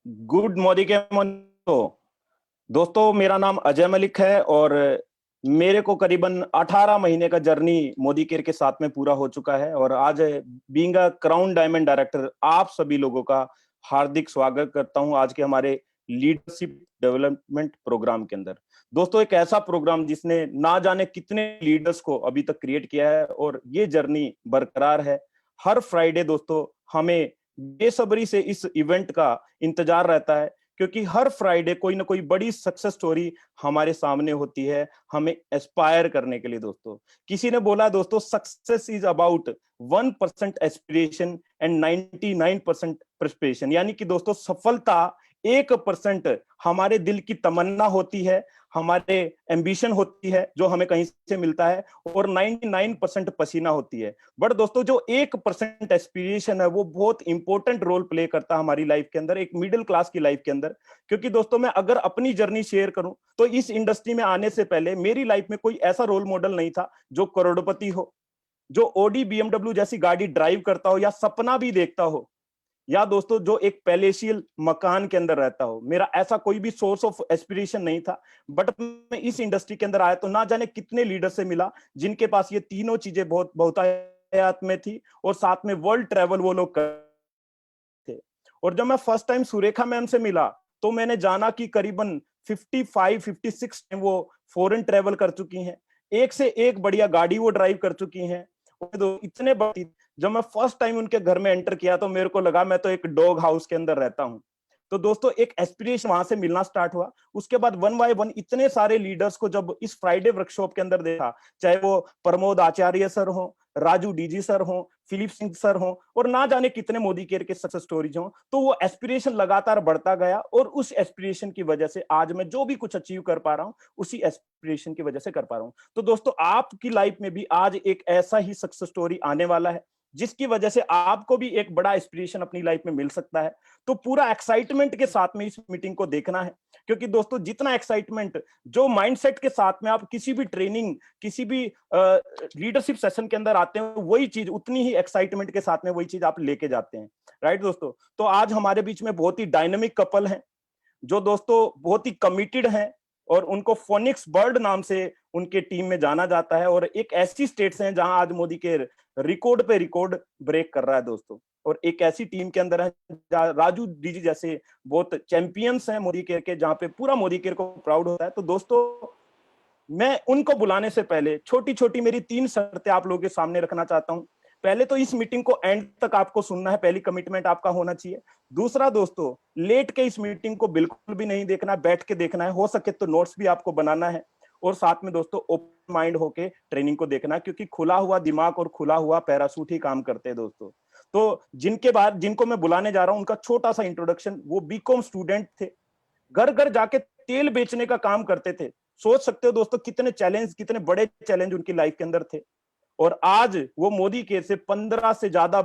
Good morning के दोस्तों, मेरा नाम अजय मलिक है और मेरे को करीबन 18 महीने का जर्नी मोदी केयर के साथ में पूरा हो चुका है। और आज being a crown diamond director आप सभी लोगों का हार्दिक स्वागत करता हूं आज के हमारे लीडरशिप डेवलपमेंट प्रोग्राम के अंदर। दोस्तों, एक ऐसा प्रोग्राम जिसने ना जाने कितने लीडर्स को अभी तक क्रिएट किया है और ये जर्नी बरकरार है। हर फ्राइडे दोस्तों हमें बेसब्री से इस इवेंट का इंतजार रहता है, क्योंकि हर फ्राइडे कोई ना कोई बड़ी सक्सेस स्टोरी हमारे सामने होती है हमें एस्पायर करने के लिए। दोस्तों, किसी ने बोला दोस्तों, success is about 1% aspiration and 99% preparation. यानी कि दोस्तों, सफलता 1% हमारे दिल की तमन्ना होती है, हमारे एम्बिशन होती है जो हमें कहीं से मिलता है, और 99% पसीना होती है। बट दोस्तों, जो 1% एस्पिरेशन है वो बहुत इंपॉर्टेंट रोल प्ले करता है हमारी लाइफ के अंदर, एक मिडिल क्लास की लाइफ के अंदर। क्योंकि दोस्तों, मैं अगर अपनी जर्नी शेयर करूं तो इस इंडस्ट्री में आने से पहले मेरी लाइफ में कोई ऐसा रोल मॉडल नहीं था जो करोड़पति हो, जो ओडी बीएमडब्ल्यू जैसी गाड़ी ड्राइव करता हो या सपना भी देखता हो, या दोस्तों जो एक पैलेशियल मकान के अंदर रहता हो। मेरा ऐसा कोई भी सोर्स ऑफ एस्पिरेशन नहीं था। बट मैं इस इंडस्ट्री के अंदर आया तो ना जाने कितने लीडर से मिला जिनके पास ये तीनों चीजें बहुत बहुतायत में थी, और साथ में वर्ल्ड ट्रैवल वो लोग थे। और जब मैं फर्स्ट टाइम सुरेखा मैम से मिला तो मैंने जाना कि करीबन 55-56 टाइम वो फॉरेन ट्रैवल कर चुकी हैं, एक से एक बढ़िया गाड़ी वो ड्राइव कर चुकी हैं। तो इतने बड़ी, जब मैं फर्स्ट टाइम उनके घर में एंटर किया तो मेरे को लगा मैं तो एक डॉग हाउस के अंदर रहता हूं। तो दोस्तों, एक एस्पिरेशन वहां से मिलना स्टार्ट हुआ। उसके बाद वन बाय वन इतने सारे लीडर्स को जब इस फ्राइडे वर्कशॉप के अंदर देखा, चाहे वो प्रमोद आचार्य सर हो, राजू डीजी सर हो, फिलिप सिंह सर हो, और ना जाने कितने मोदी केयर के सक्सेस स्टोरीज हो, तो वो एस्पिरेशन लगातार बढ़ता गया। और उस एस्पिरेशन की वजह से आज मैं जो भी कुछ अचीव कर पा रहा हूं, उसी एस्पिरेशन की वजह से कर पा रहा हूं। तो दोस्तों, आपकी लाइफ में भी आज एक ऐसा ही सक्सेस स्टोरी आने वाला है जिसकी वजह से आपको भी एक बड़ा इंस्पिरेशन अपनी लाइफ में मिल सकता है। तो पूरा एक्साइटमेंट के साथ में इस मीटिंग को देखना है, क्योंकि दोस्तों, जितना एक्साइटमेंट, जो माइंडसेट के साथ में आप किसी भी ट्रेनिंग, किसी भी लीडरशिप सेशन के अंदर आते हैं, वही चीज, उतनी ही एक्साइटमेंट के साथ में वही चीज आप लेके जाते हैं। राइट दोस्तों? तो आज हमारे बीच में बहुत ही डायनेमिक कपल हैं, जो दोस्तों बहुत ही कमिटेड हैं, और उनको फोनिक्स बर्ड नाम से उनके टीम में जाना जाता है। और एक ऐसी स्टेट्स हैं जहां आज मोदी के रिकॉर्ड पे रिकॉर्ड ब्रेक कर रहा है दोस्तों। और एक ऐसी टीम के अंदर है जहां राजू डीजी जैसे बहुत चैंपियंस हैं मोदी केयर के, जहां पे पूरा मोदी केयर को प्राउड होता है। तो दोस्तों, मैं उनको बुलाने से पहले छोटी छोटी मेरी 3 शर्तें आप लोगों के सामने रखना चाहता हूं। पहले तो इस मीटिंग को एंड तक आपको सुनना है, पहली कमिटमेंट आपका होना चाहिए। दूसरा दोस्तों, लेट के इस मीटिंग को बिल्कुल भी नहीं देखना, बैठ के देखना है, हो सके तो नोट्स भी आपको बनाना है। और साथ में दोस्तों, ओपन माइंड होके ट्रेनिंग को देखना, क्योंकि खुला हुआ दिमाग और खुला हुआ पैरासूट ही काम करते हैं दोस्तों। तो जिनको मैं बुलाने जा रहा हूं, उनका छोटा सा इंट्रोडक्शन। वो बीकॉम स्टूडेंट थे, घर घर जाके तेल बेचने का काम करते थे। सोच सकते हो दोस्तों, कितने बड़े चैलेंज उनकी लाइफ के अंदर थे। और आज वो मोदी केयर से 15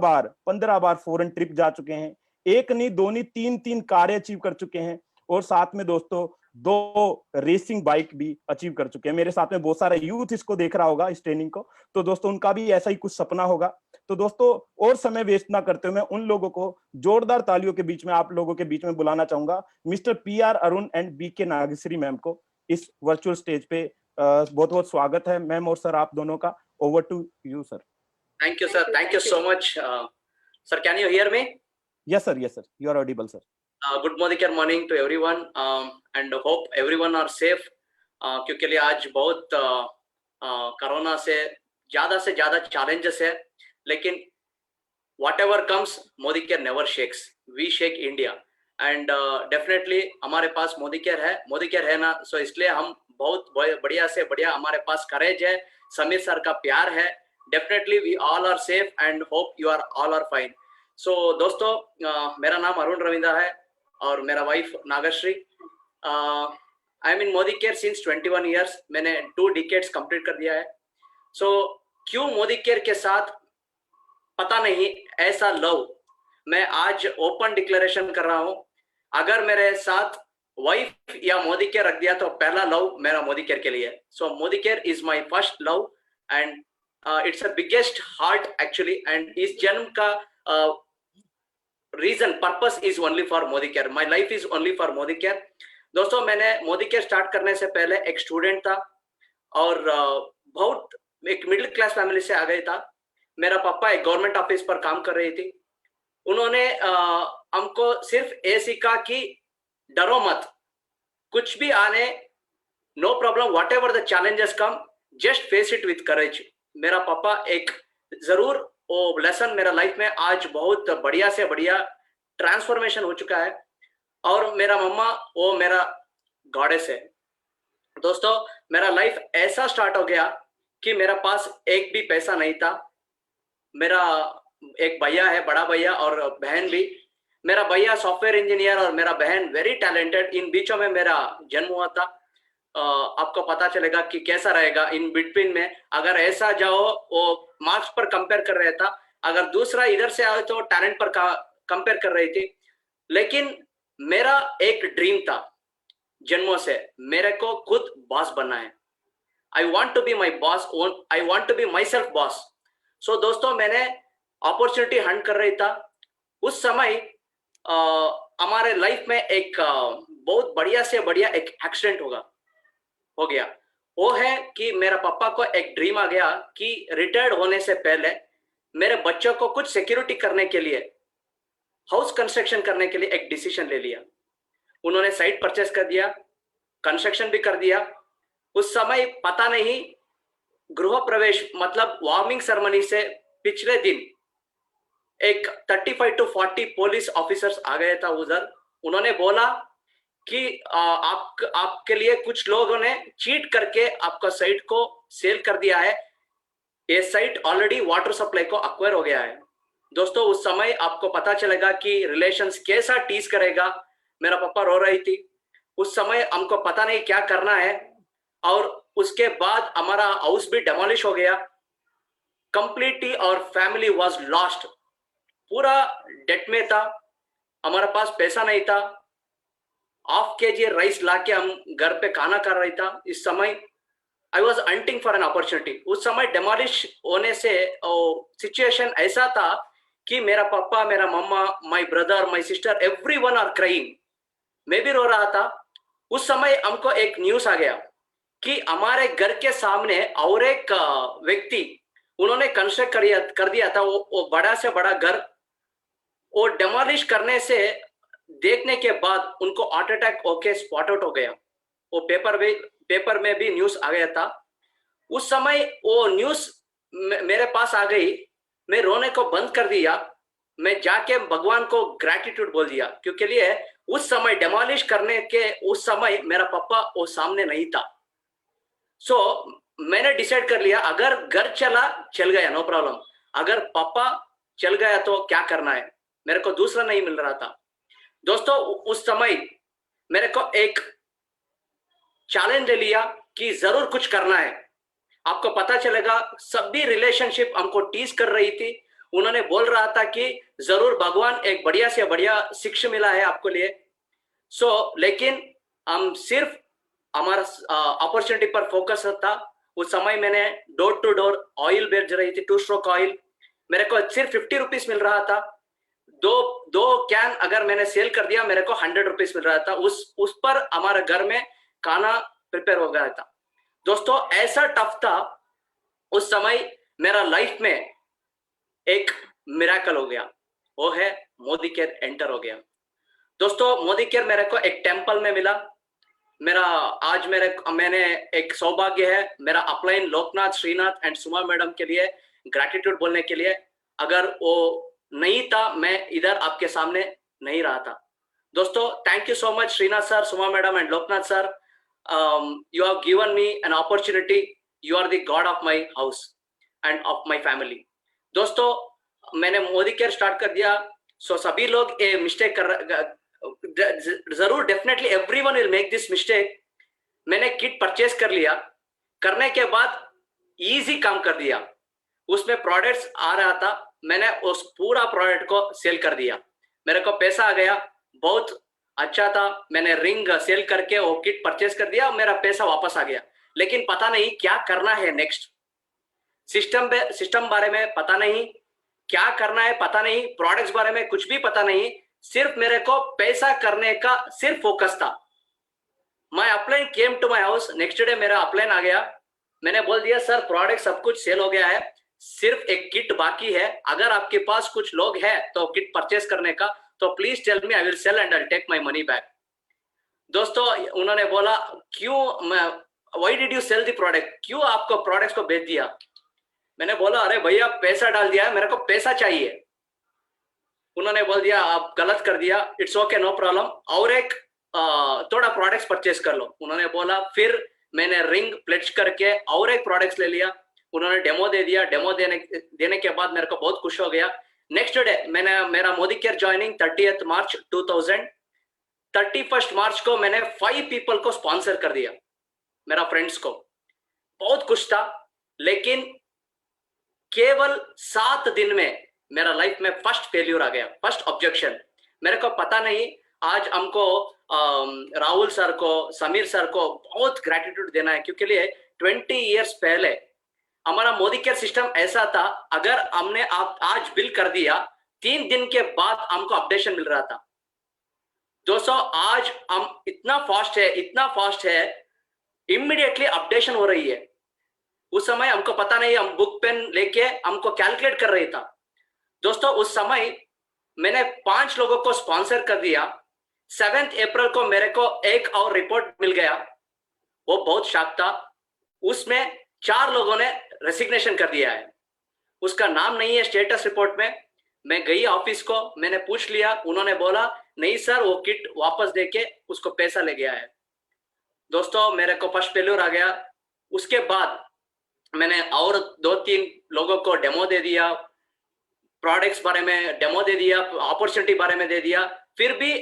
बार फॉरेन ट्रिप जा चुके हैं। एक नहीं, दो नहीं, 3 कारें अचीव कर चुके हैं। और साथ में दोस्तों 2 रेसिंग बाइक भी अचीव कर चुके हैं। मेरे साथ में बहुत सारा यूथ इसको देख रहा होगा, इस ट्रेनिंग को। तो दोस्तों, उनका भी ऐसा ही कुछ सपना होगा। तो दोस्तों, और समय वेस्ट ना करते हुए मैं उन लोगों को जोरदार तालियों के बीच में, आप लोगों के बीच में बुलाना चाहूंगा, mister P R Arun and B K Nageshwari ma'am को इस वर्चुअल स्टेज पे। बहुत बहुत स्वागत है मैम और सर, आप दोनों का। Over to you, sir. Thank you, sir. Thank you so much. Sir, can you hear me? Yes, sir. Yes, sir. You are audible, sir. Good morning to everyone, and hope everyone are safe. क्योंकि लिए आज बहुत corona से ज़्यादा challenges है, लेकिन whatever comes, Modi care never shakes. We shake India, and definitely हमारे पास Modi care है ना, so इसलिए हम बहुत बढ़िया से बढ़िया, हमारे पास courage है, समीर सर का प्यार है। Definitely we all are safe and hope you are all are fine. So दोस्तों, मेरा नाम अरुण रविंद्र है और मेरा wife Nagashri. I am in Modi care since 21 years. मैंने 2 decades कंप्लीट कर दिया है। So क्यों मोदी केयर के साथ पता नहीं, ऐसा लव मैं आज ओपन डिक्लेरेशन कर रहा हूं। अगर मेरे साथ वाइफ या मोदी केयर रख दिया तो पहला लव मेरा मोदी केयर के लिए। So Modi care is my first love and it's a biggest heart actually. And इस जन्म का reason purpose is only for Modi care, my life is only for Modi care. दोस्तों मैंने मोदी केयर स्टार्ट करने से पहले एक स्टूडेंट था और बहुत एक मिडिल क्लास फैमिली से आ गया था। मेरा पापा एक गवर्नमेंट ऑफिस पर काम कर रही थी। उन्होंने हमको सिर्फ ये सीखा कि डरो मत, कुछ भी आने, no problem, whatever the challenges come, just face it with courage. मेरा पापा एक जरूर वो लेसन मेरा लाइफ में आज बहुत बढ़िया से बढ़िया ट्रांसफॉर्मेशन हो चुका है। और मेरा मम्मा वो मेरा गॉडेस है। दोस्तों मेरा लाइफ ऐसा स्टार्ट हो गया कि मेरा पास एक भी पैसा नहीं था। मेरा एक भैया है, बड़ा भैया, और बहन भी। मेरा भैया सॉफ्टवेयर इंजीनियर और मेरा बहन वेरी टैलेंटेड। इन बीचों में मेरा जन्म हुआ था। आपको पता चलेगा कि कैसा रहेगा इन बिटवीन में। अगर ऐसा जाओ वो मार्क्स पर कंपेयर कर रहा था, अगर दूसरा इधर से आए तो टैलेंट पर कंपेयर कर रही थी। लेकिन मेरा एक ड्रीम था जन्मों से, मेरे को खुद बॉस बनना है। I want to be my boss, I want to be my self boss. So दोस्तों मैंने अपॉर्चुनिटी हंट कर रही था। उस समय हमारे लाइफ में एक बहुत बढ़िया से बढ़िया एक एक्सीडेंट हो गया। वो है कि मेरा पापा को एक ड्रीम आ गया कि रिटायर्ड होने से पहले मेरे बच्चों को कुछ सिक्योरिटी करने के लिए, हाउस कंस्ट्रक्शन करने के लिए एक डिसीजन ले लिया। उन्होंने साइट परचेस कर दिया, कंस्ट्रक्शन भी कर दिया। उस समय पता नहीं, गृह प्रवेश मतलब वार्मिंग सेरेमनी से पिछले दिन एक 35 to 40 पुलिस ऑफिसर्स आ गए था उधर। उन्होंने बोला कि आपके लिए कुछ लोगों ने चीट करके आपका साइट को सेल कर दिया है। ये साइट ऑलरेडी वाटर सप्लाई को अक्वायर हो गया है। दोस्तों उस समय आपको पता चलेगा कि रिलेशंस कैसा टीज करेगा। मेरा पापा रो रही थी उस समय, हमको पता नहीं क्या करना है। और उसके बाद हमारा हाउस भी डेमोलिश हो गया कंप्लीटली और फैमिली वाज लॉस्ट। पूरा डेट में था, हमारे पास पैसा नहीं था। हाफ केजी राइस लाके हम घर पे खाना कर रही था। इस समय I was hunting for an opportunity. उस समय डेमोलिश होने से सिचुएशन ऐसा था कि मेरा पापा, मेरा मम्मा, my brother, my sister, everyone are crying. मैं भी रो रहा था। उस समय हमको एक न्यूज आ गया कि हमारे घर के सामने और एक व्यक्ति, उन्होंने कंस्ट्रक्ट कर दिया था वो बड़ा से बड़ा घर। वो डेमोलिश करने से देखने के बाद उनको हार्ट अटैक होके स्पॉट आउट हो गया। वो पेपर में भी न्यूज आ गया था। उस समय वो न्यूज मेरे पास आ गई, मैं रोने को बंद कर दिया। मैं जाके भगवान को ग्रैटिट्यूड बोल दिया, क्योंकि लिए उस समय डेमोलिश करने के उस समय मेरा पापा वो सामने नहीं था। सो मैंने डिसाइड कर लिया, अगर घर चल गया नो प्रॉब्लम, अगर पापा चल गया तो क्या करना है, मेरे को दूसरा नहीं मिल रहा था। दोस्तों उस समय मेरे को एक चैलेंज ले लिया कि जरूर कुछ करना है। आपको पता चलेगा सभी रिलेशनशिप हमको टीज कर रही थी। उन्होंने बोल रहा था कि जरूर भगवान एक बढ़िया से बढ़िया शिक्षा मिला है आपको लिए। लेकिन हम सिर्फ हमारा अपॉर्चुनिटी पर फोकस था। उस समय मैंने डोर टू डोर ऑयल बेच रही थी, 2 स्ट्रोक ऑयल। मेरे को सिर्फ 50 रुपीज मिल रहा था। दो कैन अगर मैंने सेल कर दिया मेरे को 100 रुपीज मिल रहा था। उस पर हमारे घर में खाना प्रिपेयर हो गया था। दोस्तों ऐसा टफ था उस समय। मेरा लाइफ में एक मिराकल हो गया, वो है मोदी केयर एंटर हो गया। दोस्तों मोदी केयर मेरे को एक टेम्पल में मिला। मैंने एक सौभाग्य है मेरा upline Loknath, Shrinath and Suma madam के लिए ग्रैटिट्यूड बोलने के लिए। अगर वो नहीं था मैं इधर आपके सामने नहीं रहा था। दोस्तों thank you so much Shrinath sir, Suma madam and Loknath sir. you have given me an opportunity. You are the God of my house and of my family. दोस्तों मैंने मोदी केयर स्टार्ट कर दिया। सभी लोग ये मिस्टेक जरूर, definitely everyone will make this mistake. मैंने kit purchase कर लिया, करने के बाद इजी काम कर दिया। उसमें प्रोडक्ट्स आ रहा था, मैंने उस पूरा प्रोडक्ट को सेल कर दिया। मेरे को पैसा आ गया, बहुत अच्छा था। मैंने रिंग सेल करके वो किट परचेस कर दिया, मेरा पैसा वापस आ गया। लेकिन पता नहीं क्या करना है नेक्स्ट। सिस्टम बारे में पता नहीं क्या करना है पता नहीं, प्रोडक्ट्स बारे में कुछ भी पता नहीं, सिर्फ मेरे को पैसा करने का सिर्फ फोकस था। My upline came to my house, next day मेरा अपलाइन आ गया। मैंने बोल दिया सर प्रोडक्ट सब कुछ सेल हो गया है, सिर्फ एक किट बाकी है, अगर आपके पास कुछ लोग हैं तो किट परचेस करने का तो please tell me, I will sell and I will take my money back. दोस्तों उन्होंने बोला क्यों, why did you sell the product, क्यों आपको प्रोडक्ट्स को बेच दिया? मैंने बोला अरे भैया पैसा डाल दिया है, मेरे को पैसा चाहिए। उन्होंने बोल दिया आप गलत कर दिया, इट्स ओके नो प्रॉब्लम, और एक थोड़ा प्रोडक्ट्स परचेस कर लो। उन्होंने बोला, फिर मैंने रिंग प्लेज करके और एक प्रोडक्ट्स ले लिया। उन्होंने डेमो दे दिया, डेमो देने के बाद मेरे को बहुत खुश हो गया। नेक्स्ट डे मैंने मेरा मोदी केयर ज्वाइनिंग 30 मार्च 2000, 31 मार्च को मैंने 5 पीपल को स्पॉन्सर कर दिया, मेरा फ्रेंड्स को। बहुत खुश था, लेकिन केवल 7 दिन में मेरा लाइफ में फर्स्ट फेल्यूर आ गया, फर्स्ट ऑब्जेक्शन। मेरे को पता नहीं, आज हमको राहुल सर को, समीर सर को बहुत ग्रेटिट्यूड देना है, क्योंकि लिए 20 इयर्स पहले हमारा मोदी केयर सिस्टम ऐसा था, अगर हमने आप आज बिल कर दिया 3 दिन के बाद हमको अपडेशन मिल रहा था। दोस्तों आज हम इतना फास्ट है, इमीडिएटली अपडेशन हो रही है। उस समय हमको पता नहीं, हम बुक पेन लेके हमको कैलकुलेट कर रही था। दोस्तों उस समय मैंने 5 लोगों को स्पॉन्सर कर दिया। 7 अप्रैल को मेरे को एक और रिपोर्ट मिल गया, वो बहुत शॉक था। उसमें 4 लोगों ने रेसिग्नेशन कर दिया है, उसका नाम नहीं है स्टेटस रिपोर्ट में। मैं गई ऑफिस को, मैंने पूछ लिया, उन्होंने बोला नहीं सर वो किट वापस देके उसको पैसा ले गया है। दोस्तों मेरे को फर्स्ट फेल्यूर आ गया। उसके बाद मैंने और 2-3 लोगों को डेमो दे दिया, प्रोडक्ट्स बारे में डेमो दे दिया, अपॉर्चुनिटी बारे में दे दिया, फिर भी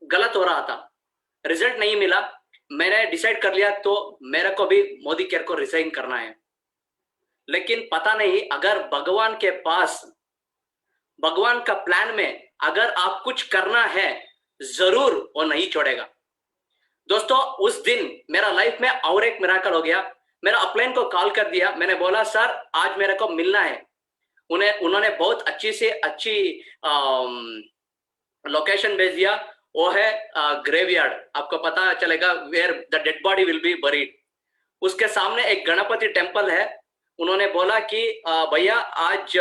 गलत हो रहा था, रिजल्ट नहीं मिला। मैंने डिसाइड कर लिया तो मेरे को भी मोदी केयर को रिजाइन करना है। लेकिन पता नहीं, अगर भगवान के पास, भगवान का प्लान में अगर आप कुछ करना है, जरूर वो नहीं छोड़ेगा। दोस्तों उस दिन मेरा लाइफ में और एक मिराकल हो गया। मेरा अपलाइन को कॉल कर दिया, मैंने बोला सर आज मेरे को मिलना है। उन्होंने बहुत अच्छी लोकेशन भेज दिया, वो है ग्रेवयार्ड, आपको पता चलेगा where the dead body will be buried. उसके सामने एक गणपति टेम्पल है। उन्होंने बोला कि भैया आज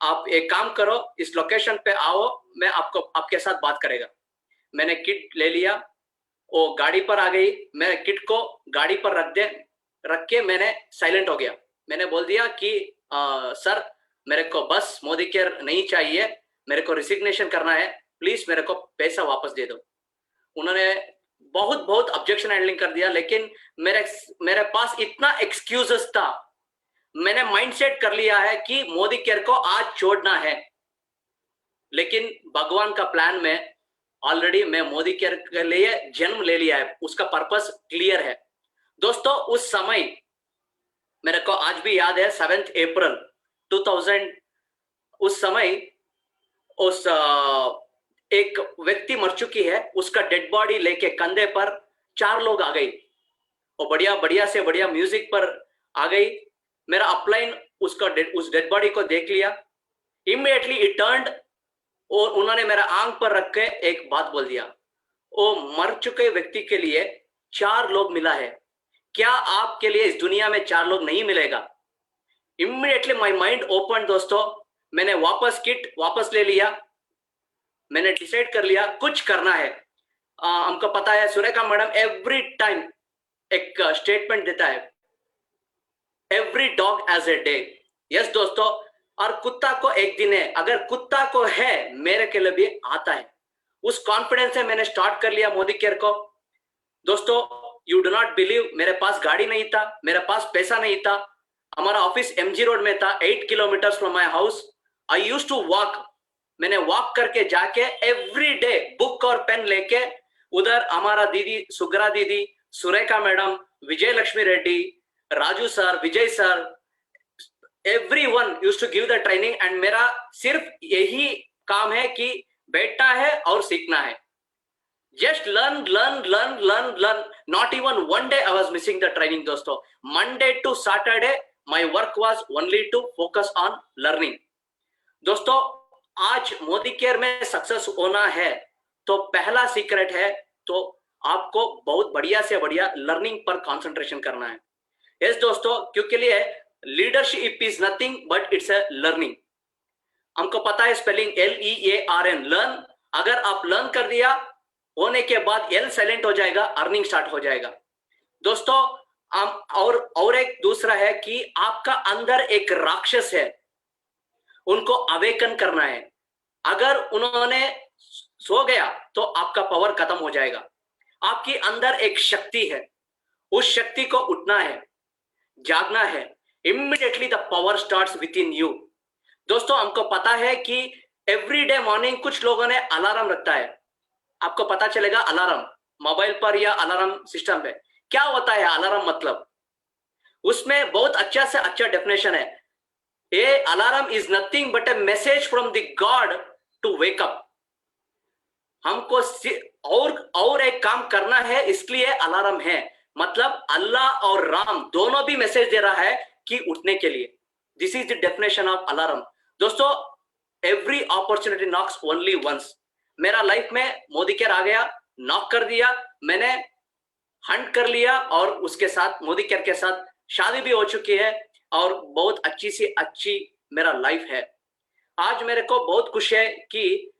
आप एक काम करो, इस लोकेशन पे आओ, मैं आपके साथ बात करेगा। मैंने किट ले लिया, वो गाड़ी पर आ गई, मैं किट को गाड़ी पर रख के मैंने साइलेंट हो गया। मैंने बोल दिया कि सर मेरे को बस मोदी केयर नहीं चाहिए, मेरे को रिसिग्नेशन करना है, प्लीज मेरे को पैसा वापस दे दो। उन्होंने बहुत ऑब्जेक्शन हैंडलिंग कर दिया, लेकिन मेरे पास इतना एक्सक्यूजेस था। मैंने माइंडसेट कर लिया है कि मोदी केयर को आज छोड़ना है, लेकिन भगवान का प्लान में ऑलरेडी मैं मोदी केयर के लिए जन्म ले लिया है, उसका पर्पस क्लियर है। दोस्तों उस समय मेरे को आज भी याद है, 7 अप्रैल 2000, उस समय उस एक व्यक्ति मर चुकी है, उसका डेड बॉडी लेके कंधे पर 4 लोग आ गई, और बढ़िया से बढ़िया म्यूजिक पर आ गई। मेरा अपलाइन उस डेड बॉडी को देख लिया, इमीडिएटली इट टर्न्ड, और उन्होंने मेरा आंख पर रख के एक बात बोल दिया, वो मर चुके व्यक्ति के लिए 4 लोग मिला है, क्या आपके लिए इस दुनिया में 4 लोग नहीं मिलेगा? Immediately my mind open. दोस्तों मैंने किट वापस ले लिया, मैंने डिसाइड कर लिया कुछ करना है। हमको पता है सुरेखा मैडम एवरी टाइम एक स्टेटमेंट देता है, every dog has a day. Yes दोस्तों, और कुत्ता को एक दिन है, अगर कुत्ता को है मेरे के लिए भी आता है। उस कॉन्फिडेंस से मैंने स्टार्ट कर लिया मोदी केयर को। दोस्तों यू डू नॉट बिलीव, मेरे पास गाड़ी नहीं था, मेरे पास पैसा नहीं था, हमारा ऑफिस MG रोड में था, 8 kilometre from my house. I used to walk, मैंने वॉक करके जाके एवरी डे बुक और पेन लेके उधर हमारा दीदी सुग्रा दीदी, Surekha madam, Vijay Lakshmi Reddy, Raju sir, Vijay sir, everyone used to give the training. And मेरा सिर्फ यही काम है कि बैठना है और सीखना है। Just learn. Not even one day I was missing the training, दोस्तों। Monday to Saturday, my work was only to focus on learning. दोस्तों, आज मोदी केयर में सक्सेस होना है तो पहला सीक्रेट है, तो आपको बहुत बढ़िया से बढ़िया लर्निंग पर कंसंट्रेशन करना है। यस दोस्तों, क्योंकि लिए leadership is nothing but it's a learning. हमको पता है स्पेलिंग LEARN, लर्न। अगर आप लर्न कर दिया, होने के बाद एल साइलेंट हो जाएगा, अर्निंग स्टार्ट हो जाएगा। दोस्तों, और एक दूसरा है कि आपका अंदर एक राक्षस है, उनको अवेकन करना है। अगर उन्होंने सो गया तो आपका पावर खत्म हो जाएगा। आपकी अंदर एक शक्ति है, उस शक्ति को उठना है, जागना है। Immediately the power starts with in you. दोस्तों, हमको पता है कि एवरी डे मॉर्निंग कुछ लोगों ने अलार्म रखता है। आपको पता चलेगा अलार्म मोबाइल पर या अलार्म सिस्टम पे क्या होता है। अलार्म मतलब उसमें बहुत अच्छा से अच्छा डेफिनेशन है। A alarm is nothing but a message from the god to wake up. हमको और एक काम करना है, इसलिए अलार्म है। मतलब अल्लाह और राम दोनों भी मैसेज दे रहा है कि उठने के लिए। This is the definition of alarm. दोस्तों, every opportunity knocks only once. मेरा लाइफ में मोदी केयर आ गया, नॉक कर दिया, मैंने हंट कर लिया और उसके साथ मोदी केयर के साथ शादी भी हो चुकी है और बहुत अच्छी सी अच्छी मेरा लाइफ है। आज मेरे को बहुत खुशी है कि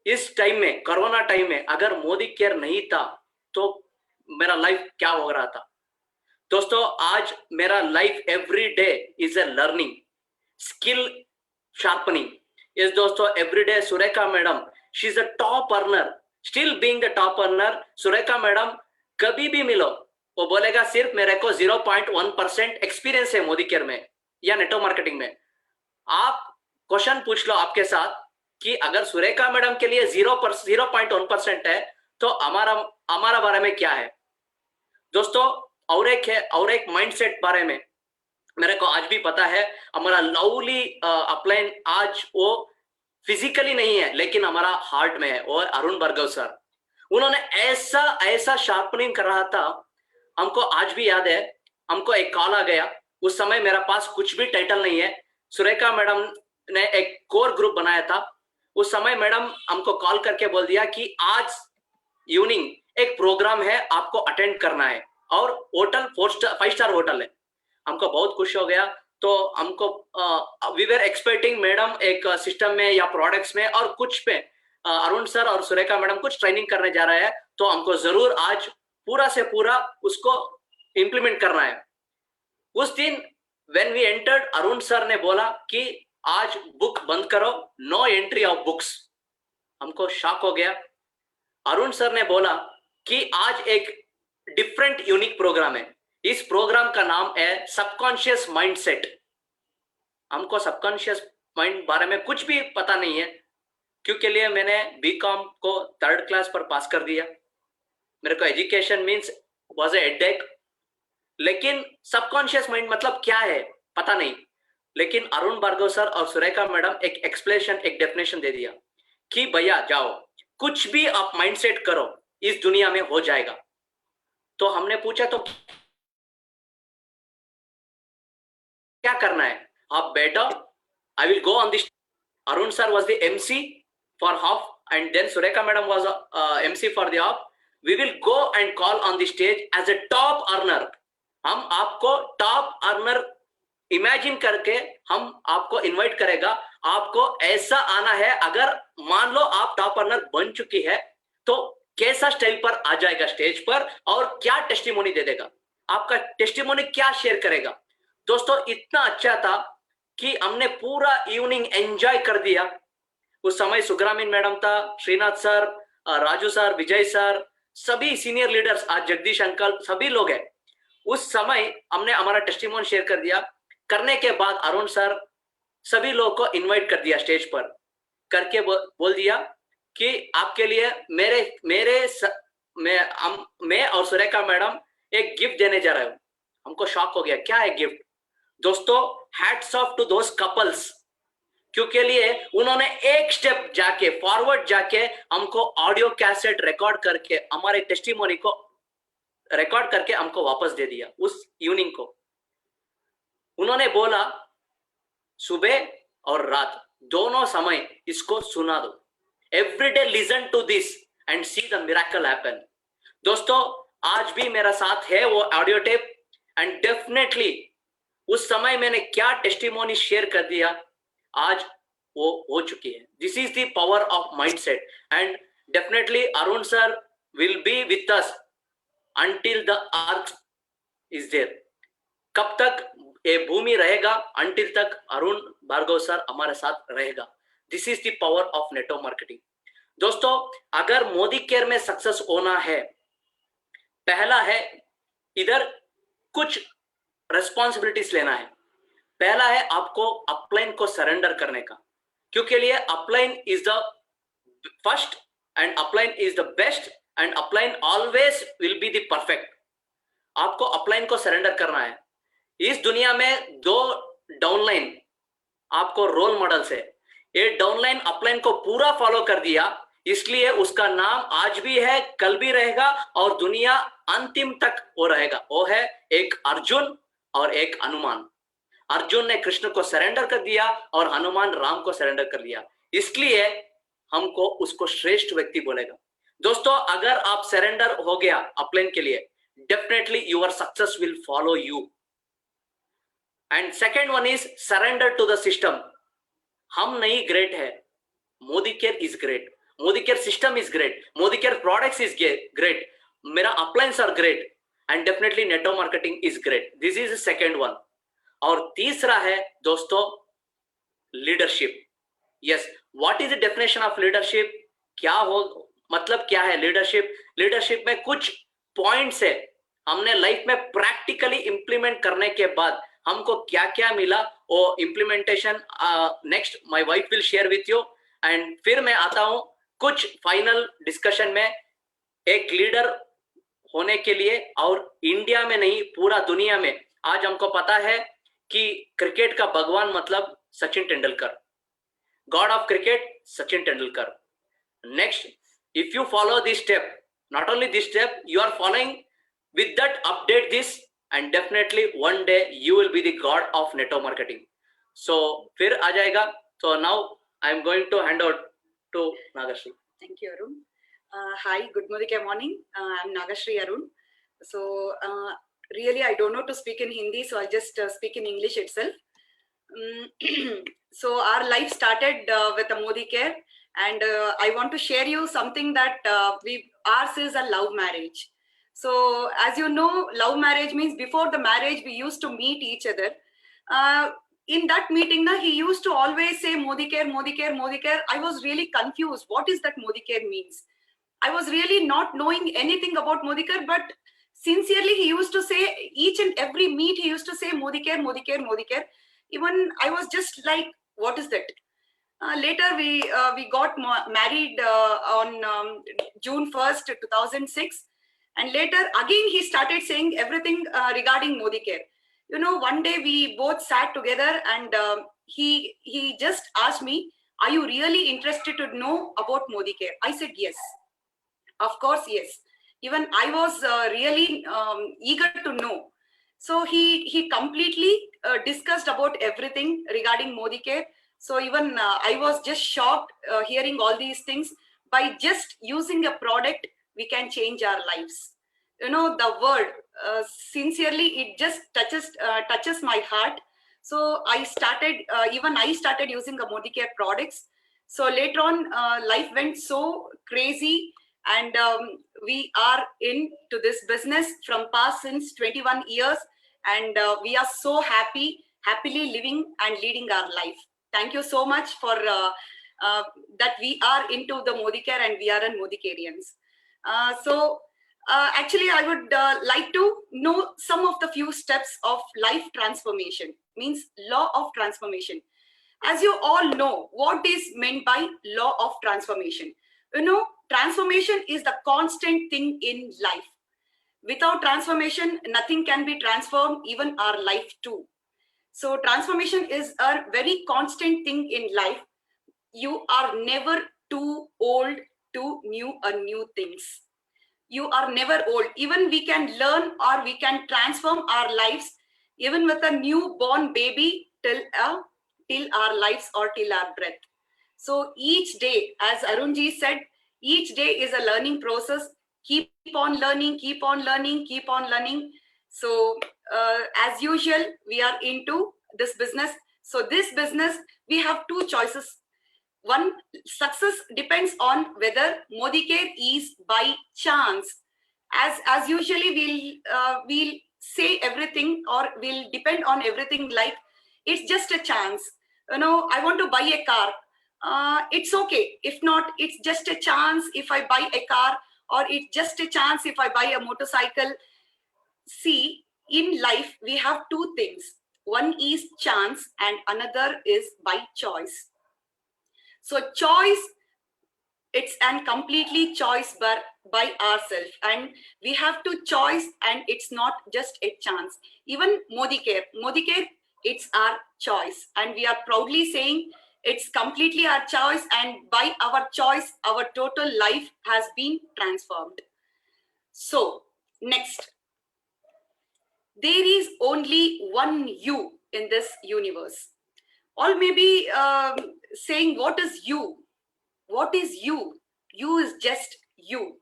इस टाइम में, कोरोना टाइम में, अगर मोदी केयर नहीं था तो मेरा लाइफ क्या हो रहा था। दोस्तों, आज मेरा life every day is a learning, skill sharpening. Yes दोस्तों, every day Surekha madam, she is a top earner, still being the top earner। Surekha madam कभी भी मिलो, वो बोलेगा सिर्फ मेरे को 0.1% एक्सपीरियंस है मोदी केयर में या नेटवर्क मार्केटिंग में। आप क्वेश्चन पूछ लो आपके साथ कि अगर सुरेखा मैडम के लिए 0.1% है तो हमारा बारे में क्या है। दोस्तों, और एक माइंडसेट बारे में मेरे को आज भी पता है। हमारा लवली अपलाइन आज वो फिजिकली नहीं है लेकिन हमारा हार्ट में है, और अरुण भार्गव सर, उन्होंने ऐसा शार्पनिंग कर रहा था। हमको आज भी याद है, हमको एक कॉल आ गया, उस समय मेरा पास कुछ भी टाइटल नहीं है। सुरेखा मैडम ने एक कोर ग्रुप बनाया था। उस समय मैडम हमको कॉल करके बोल दिया कि आज इवनिंग एक प्रोग्राम है, आपको अटेंड करना है, और होटल 5 स्टार होटल है। हमको बहुत खुश हो गया। तो हमको वी वर एक्सपेक्टिंग मैडम एक सिस्टम में या प्रोडक्ट्स में और कुछ पे अरुण सर और सुरेखा मैडम कुछ ट्रेनिंग करने जा रहा है, तो हमको जरूर आज पूरा से पूरा उसको इंप्लीमेंट करना है। उस दिन when we entered, Arun sir ने बोला कि आज बुक बंद करो, नो एंट्री ऑफ बुक्स। हमको शॉक हो गया। अरुण सर ने बोला कि आज एक डिफरेंट यूनिक प्रोग्राम है। इस प्रोग्राम का नाम है सबकॉन्शियस माइंडसेट। हमको सबकॉन्शियस माइंड बारे में कुछ भी पता नहीं है, क्योंकि लिए मैंने बीकॉम को 3rd क्लास पर पास कर दिया। मेरे को education means was a headache, लेकिन सबकॉन्शियस माइंड मतलब क्या है पता नहीं। लेकिन अरुण भार्गव सर और सुरेखा मैडम एक एक्सप्लेनेशन, एक डेफिनेशन दे दिया कि भैया जाओ, कुछ भी आप माइंडसेट करो, इस दुनिया में हो जाएगा। तो हमने पूछा तो क्या करना है। आप बैठो, I will go on this. Arun sir was the MC for half and then Surekha madam was MC for the half. We will go and call on the stage as a top earner. हम आपको top earner imagine करके हम आपको invite करेगा। आपको ऐसा आना है, अगर मान लो आप टॉप अर्नर बन चुकी है तो कैसा स्टाइल पर आ जाएगा स्टेज पर और क्या टेस्टिमोनी दे देगा, आपका टेस्टिमोनी क्या शेयर करेगा। दोस्तों, इतना अच्छा था कि हमने पूरा इवनिंग एंजॉय कर दिया। उस समय सुग्रामीन मैडम था, Srinath sir, Raju sir, Vijay sir, सभी सीनियर लीडर्स, आज जगदीश अंकल, सभी लोग हैं। उस समय हमने हमारा टेस्टिमोनी शेयर कर दिया। करने के बाद अरुण सर सभी लोगों को इनवाइट कर दिया स्टेज पर, करके बोल दिया कि आपके लिए मैं और सुरेखा मैडम एक गिफ्ट देने जा रहे हूं। हमको शॉक हो गया, क्या है गिफ्ट। दोस्तों, hats off to those couples, क्योंकि लिए उन्होंने एक स्टेप जाके फॉरवर्ड जाके हमको ऑडियो कैसेट रिकॉर्ड करके, हमारे टेस्टिमोनी को रिकॉर्ड करके हमको वापस दे दिया। उस इवनिंग को उन्होंने बोला सुबह और रात दोनों समय इसको सुना दो. Every day listen to this and see the miracle happen. दोस्तों, आज भी मेरा साथ है वो ऑडियो टेप, एंड डेफिनेटली उस समय मैंने क्या टेस्टिमोनी शेयर कर दिया, आज वो हो चुकी है. This is the power of mindset, and definitely Arun sir will be with us until the earth is there. कब तक ये भूमि रहेगा, अंटिल तक अरुण भार्गव सर हमारे साथ रहेगा. This is the power of network marketing. दोस्तों, अगर मोदी केयर में सक्सेस होना है, पहला है इधर कुछ रेस्पॉन्सिबिलिटीज लेना है. पहला है आपको अपलाइन को सरेंडर करने का, क्योंकि लिए upline is the first and upline is the best and upline always will be the perfect. आपको अपलाइन को सरेंडर करना है. इस दुनिया में दो डाउनलाइन आपको रोल मॉडल्स है. ये डाउनलाइन अपलाइन को पूरा फॉलो कर दिया, इसलिए उसका नाम आज भी है, कल भी रहेगा और दुनिया अंतिम तक वो रहेगा. वो है एक अर्जुन और एक हनुमान. अर्जुन ने कृष्ण को सरेंडर कर दिया और हनुमान राम को सरेंडर कर लिया, इसलिए हमको उसको श्रेष्ठ व्यक्ति बोलेगा. दोस्तों, अगर आप सरेंडर हो गया अपलाइन के लिए, definitely your success will follow you. And second one is surrender to the system. हम नहीं ग्रेट है, Modi care is great, Modicare system is great, Modicare products is great, मेरा uplines are great, and definitely network marketing is great. This is second one. और तीसरा है दोस्तों leadership. Yes, what is the definition of leadership? क्या हो, मतलब क्या है लीडरशिप? लीडरशिप में कुछ पॉइंट्स है, हमने लाइफ में प्रैक्टिकली इंप्लीमेंट करने के बाद हमको क्या क्या मिला, वो implementation next my wife will share with you. And फिर मैं आता हूं कुछ फाइनल डिस्कशन में. एक लीडर होने के लिए, और इंडिया में नहीं पूरा दुनिया में आज हमको पता है कि क्रिकेट का भगवान मतलब Sachin Tendulkar, god of cricket Sachin Tendulkar. Next, if you follow this step, not only this step, you are following with that, update this, and definitely one day you will be the god of network marketing. So फिर आ जाएगा. So now I am going to hand out to Nagashri. Thank you, Arun. Hi, good morning. I'm Nagashri Arun. So really I don't know to speak in Hindi, so I just speak in English itself. So our life started with a Modi Care, and I want to share you something that ours is a love marriage. So as you know, love marriage means before the marriage we used to meet each other. In that meeting, he used to always say Modi Care, Modi Care, Modi Care. I was really confused. What is that Modi Care means? I was really not knowing anything about Modi Care, but sincerely he used to say, each and every meet he used to say Modi Care, Modi Care, Modi Care. Even I was just like, what is that? Later we got married on June 1st, 2006. And later again he started saying everything regarding Modi Care. You know, one day we both sat together, and he just asked me, are you really interested to know about Modi Care? I said yes, of course, yes. Even I was really eager to know. So he completely discussed about everything regarding Modi Care. So even I was just shocked hearing all these things. By just using a product, we can change our lives. You know, the word sincerely, it just touches my heart. So I started using the Modi Care products. So later on, life went so crazy, and we are into this business from past since 21 years, and we are so happily living and leading our life. Thank you so much for that we are into the Modi Care, and we are in Modi Careans. Actually, I would like to know some of the few steps of life transformation, means law of transformation. As you all know, what is meant by law of transformation? You know, transformation is the constant thing in life. Without transformation, nothing can be transformed, even our life too. So transformation is a very constant thing in life. You are never too old to new things. You are never old. Even we can learn, or we can transform our lives, even with a newborn baby till a till our lives or till our breath. So each day, as Arunji said, each day is a learning process. Keep on learning, keep on learning, keep on learning. So as usual, we are into this business. So this business, we have two choices. One, success depends on whether Modicare is by chance. As usually we'll say everything, or we'll depend on everything like it's just a chance. You know, I want to buy a car. It's okay. If not, it's just a chance if I buy a car, or it's just a chance if I buy a motorcycle. See, in life, we have two things. One is chance and another is by choice. So choice, it's an completely choice by ourselves, and we have to choice, and it's not just a chance. Even Modicare, it's our choice, and we are proudly saying it's completely our choice, and by our choice, our total life has been transformed. So next, there is only one you in this universe. Or maybe saying, what is you? What is you? You is just you.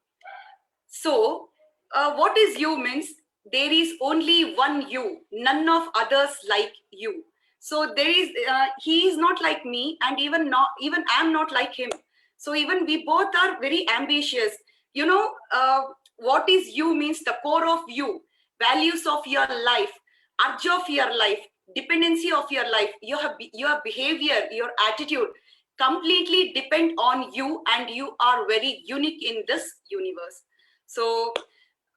So what is you means there is only one you, none of others like you. So there is, he is not like me, and even I'm not like him. So even we both are very ambitious. You know, what is you means the core of you, values of your life, urge of your life, dependency of your life, your behavior, your attitude completely depend on you, and you are very unique in this universe. So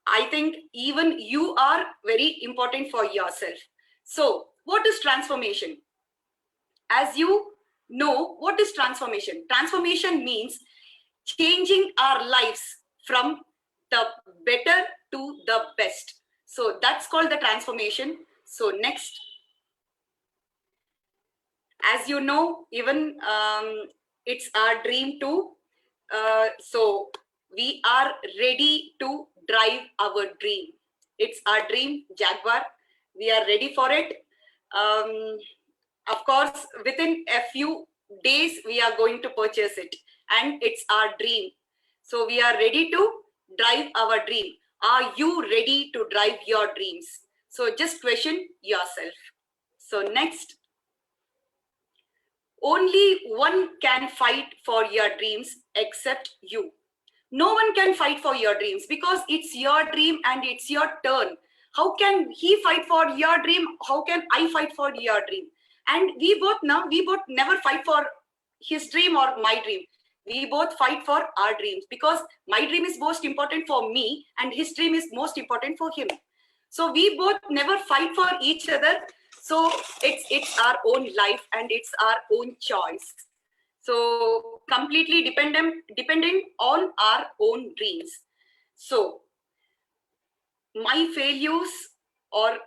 I think even you are very important for yourself. So what is transformation? As you know, what is transformation? Transformation means changing our lives from the better to the best. So that's called the transformation. So next, as you know, even it's our dream too. So we are ready to drive our dream. It's our dream, Jaguar. We are ready for it. Of course, within a few days, we are going to purchase it. And it's our dream. So we are ready to drive our dream. Are you ready to drive your dreams? So just question yourself. So next, only one can fight for your dreams except you. No one can fight for your dreams because it's your dream and it's your turn. How can he fight for your dream? How can I fight for your dream? And we both never fight for his dream or my dream. We both fight for our dreams because my dream is most important for me and his dream is most important for him. So we both never fight for each other. So it's our own life and it's our own choice. So completely dependent on our own dreams. So my failures or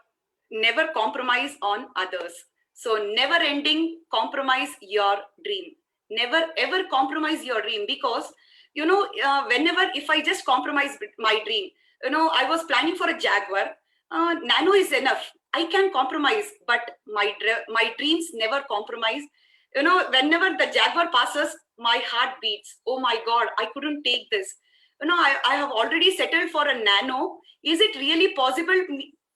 never compromise on others. So never ending compromise your dream. Never ever compromise your dream, because you know, whenever if I just compromise my dream, you know, I was planning for a Jaguar. Nano is enough. I can compromise, but my dreams never compromise. You know, whenever the Jaguar passes, my heart beats. Oh my God, I couldn't take this. You know, I have already settled for a Nano. Is it really possible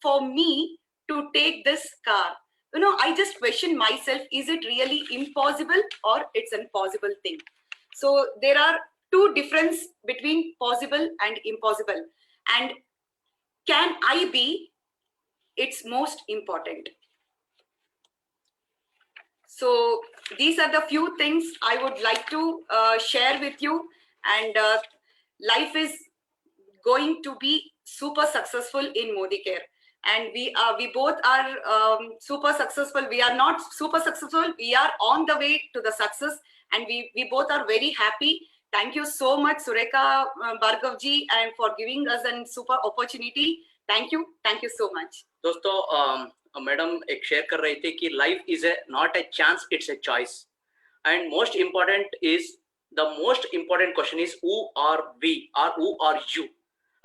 for me to take this car? You know, I just question myself, is it really impossible or it's an impossible thing? So there are two difference between possible and impossible. And can I be? It's most important. So these are the few things I would like to share with you. And life is going to be super successful in Modicare. And we both are super successful. We are not super successful. We are on the way to the success. And we both are very happy. Thank you so much, Surekha Bhargavji, and for giving us a super opportunity. Thank you so much. दोस्तों madam एक share कर रही थी कि life is a not a chance, it's a choice. And most important is the most important question is who are we और who are you.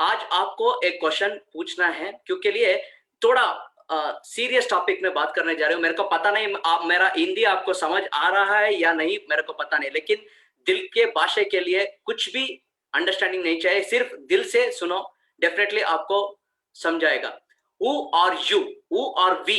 आज आपको एक क्वेश्चन पूछना है, क्योंकि लिए थोड़ा सीरियस टॉपिक में बात करने जा रहे हूँ। मेरे को पता नहीं मेरा हिंदी आपको समझ आ रहा है या नहीं, मेरे को पता नहीं, लेकिन दिल के भाषा के लिए कुछ भी अंडरस्टैंडिंग नहीं चाहिए, सिर्फ दिल से सुनो, डेफिनेटली आपको समझाएगा। Who are you? Who are we?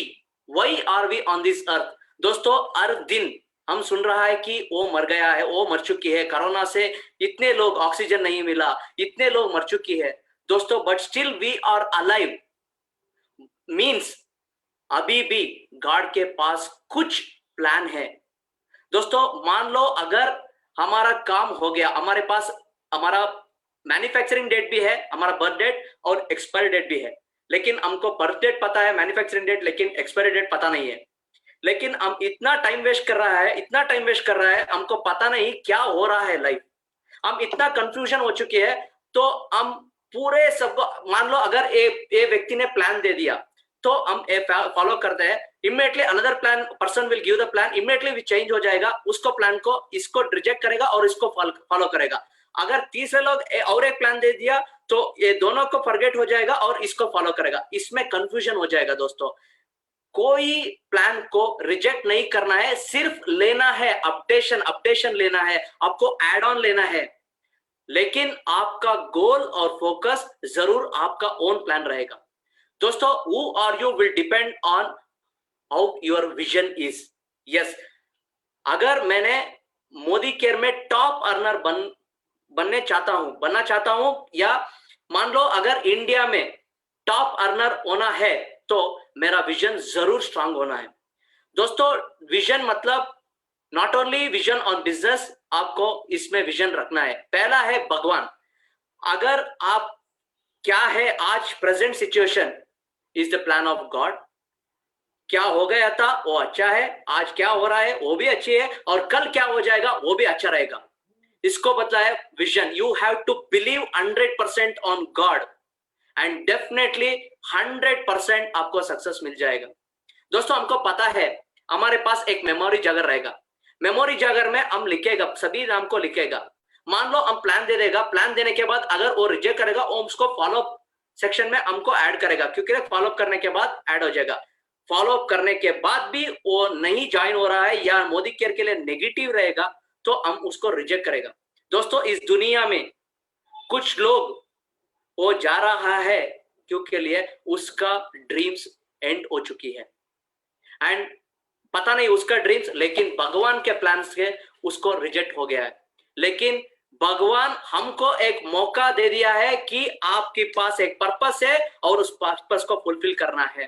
Why are we on this earth? दोस्तों, हर दिन हम सुन रहा है कि वो मर गया है, वो मर चुकी है, कोरोना से इतने लोग, ऑक्सीजन नहीं मिला, इतने लोग मर चुकी है दोस्तों, but still we are alive means अभी भी गॉड के पास कुछ प्लान है। दोस्तों, मान लो अगर हमारा काम हो गया, हमारे पास हमारा मैन्युफैक्चरिंग डेट भी है, हमारा बर्थ डेट और एक्सपायरी डेट भी है, लेकिन हमको बर्थ डेट पता है, मैन्युफैक्चरिंग डेट, लेकिन एक्सपायरी डेट पता नहीं है। लेकिन हम इतना टाइम वेस्ट कर रहा है, इतना टाइम वेस्ट कर रहा है, हमको पता नहीं क्या हो रहा है लाइफ, हम इतना कंफ्यूजन हो चुके हैं। तो हम पूरे सबको, मान लो अगर ए व्यक्ति ने प्लान दे दिया तो हम फॉलो करते हैं, immediately another plan person will give the plan, immediately भी चेंज हो जाएगा, उसको प्लान को, इसको रिजेक्ट करेगा और इसको फॉलो करेगा। अगर तीसरे लोग और एक प्लान दे दिया तो ये दोनों को फॉरगेट हो जाएगा और इसको फॉलो करेगा, इसमें कंफ्यूजन हो जाएगा। दोस्तों, कोई प्लान को रिजेक्ट नहीं करना है, सिर्फ लेना है अपडेशन लेना है, आपको एड ऑन लेना है, लेकिन आपका गोल और फोकस जरूर आपका ओन प्लान रहेगा। दोस्तों, who are you will depend on how your vision is. Yes, अगर मैंने मोदी केयर में टॉप अर्नर बनना चाहता हूं, या मान लो अगर इंडिया में टॉप अर्नर होना है, तो मेरा विजन जरूर स्ट्रांग होना है। दोस्तों, विजन मतलब not only vision on business, आपको इसमें विजन रखना है। पहला है भगवान। अगर आप क्या है आज present situation is the plan of God, क्या हो गया था वो अच्छा है, आज क्या हो रहा है वो भी अच्छी है, और कल क्या हो जाएगा वो भी अच्छा रहेगा, इसको बतला है vision. You have to believe 100% on god and definitely 100% आपको सक्सेस मिल जाएगा। दोस्तों, हमको पता है हमारे पास एक मेमोरी जागर रहेगा, मेमोरी जागर में हम लिखेगा, सभी नाम को लिखेगा। मान लो हम प्लान दे देगा, प्लान देने के बाद अगर वो रिजेक्ट करेगा, वो उसको फॉलो सेक्शन में हमको ऐड करेगा, क्योंकि फॉलो करने के बाद ऐड हो जाएगा। फॉलो करने के बाद भी वो नहीं ज्वाइन हो रहा है या मोदी केयर के लिए नेगेटिव रहेगा, तो हम उसको रिजेक्ट करेगा। दोस्तों, इस दुनिया में कुछ लोग वो जा रहा है क्योंकि लिए उसका ड्रीम्स एंड हो चुकी है, एंड पता नहीं उसका ड्रीम्स, लेकिन भगवान के प्लान से उसको रिजेक्ट हो गया है। लेकिन भगवान हमको एक मौका दे दिया है कि आपके पास एक पर्पस है और उस पर्पस को फुलफिल करना है।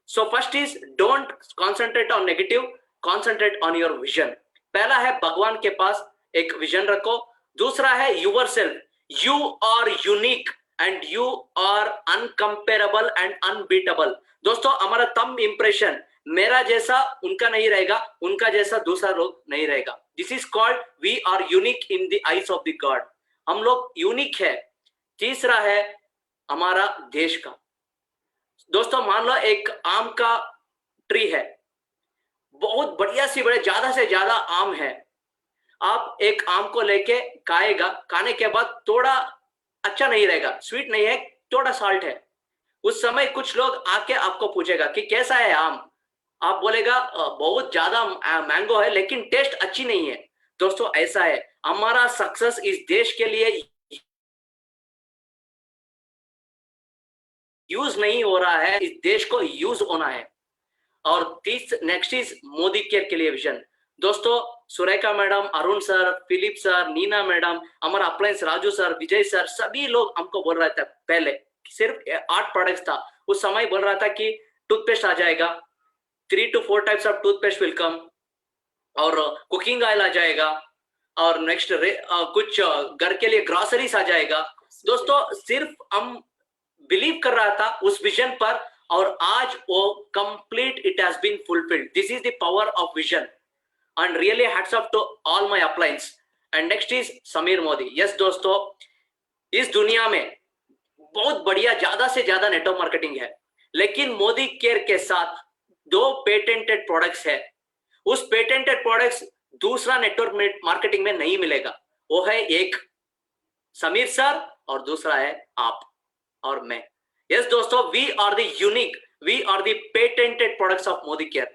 So first is don't concentrate on negative, concentrate on your vision. पहला है भगवान के पास एक विजन रखो। दूसरा है yourself, you are unique and you are uncomparable and unbeatable. दोस्तों, हमारा थंब इंप्रेशन मेरा जैसा उनका नहीं रहेगा, उनका जैसा दूसरा लोग नहीं रहेगा। This is called we are unique in the eyes of the god, हम लोग यूनिक है। तीसरा है हमारा देश का। दोस्तों, मान लो एक आम का ट्री है, बहुत बढ़िया सी बड़े, ज्यादा से ज्यादा आम है, आप एक आम को लेके खाएगा, खाने के बाद थोड़ा अच्छा नहीं रहेगा, स्वीट नहीं है, थोड़ा साल्ट है, उस समय कुछ लोग आके आपको पूछेगा कि कैसा है आम, आप बोलेगा बहुत ज्यादा मैंगो है, लेकिन टेस्ट अच्छी नहीं है। दोस्तों, ऐसा है, हमारा सक्सेस इस देश के लिए यूज नहीं हो रहा है, इस देश को यूज होना है। और नेक्स्ट इज मोदी केयर के लिए विजन। दोस्तों, Surekha madam, Arun sir, Philip sir, Nina madam, हमारा appliance Raju sir, Vijay sir, सभी लोग हमको बोल रहे थे, पहले सिर्फ 8 प्रोडक्ट्स था, उस समय बोल रहा था कि टूथपेस्ट आ जाएगा, 3 to 4 types of toothpaste will come, और कुकिंग ऑयल आ जाएगा, और नेक्स्ट कुछ घर के लिए ग्रोसरीज आ जाएगा। दोस्तों, सिर्फ हम बिलीव कर रहा था उस विजन पर, और आज वो complete, it has been fulfilled. This is the power of vision and really hats off to all my uplines. And next is Sameer Modi. Yes दोस्तों, इस दुनिया में बहुत बढ़िया, ज्यादा से ज्यादा नेटवर्क मार्केटिंग है, लेकिन मोदी केयर के साथ 2 पेटेंटेड प्रोडक्ट्स है। उस पेटेंटेड प्रोडक्ट्स दूसरा नेटवर्क मार्केटिंग में नहीं मिलेगा। वो है एक समीर सर और दूसरा है आप और मैं। यस दोस्तों, we are the unique, We are the patented products of Modi Care.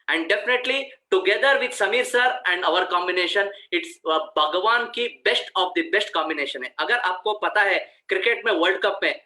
And definitely together with Samir sir and our combination, it's भगवान की best of the best combination है. अगर आपको पता है क्रिकेट में वर्ल्ड कप में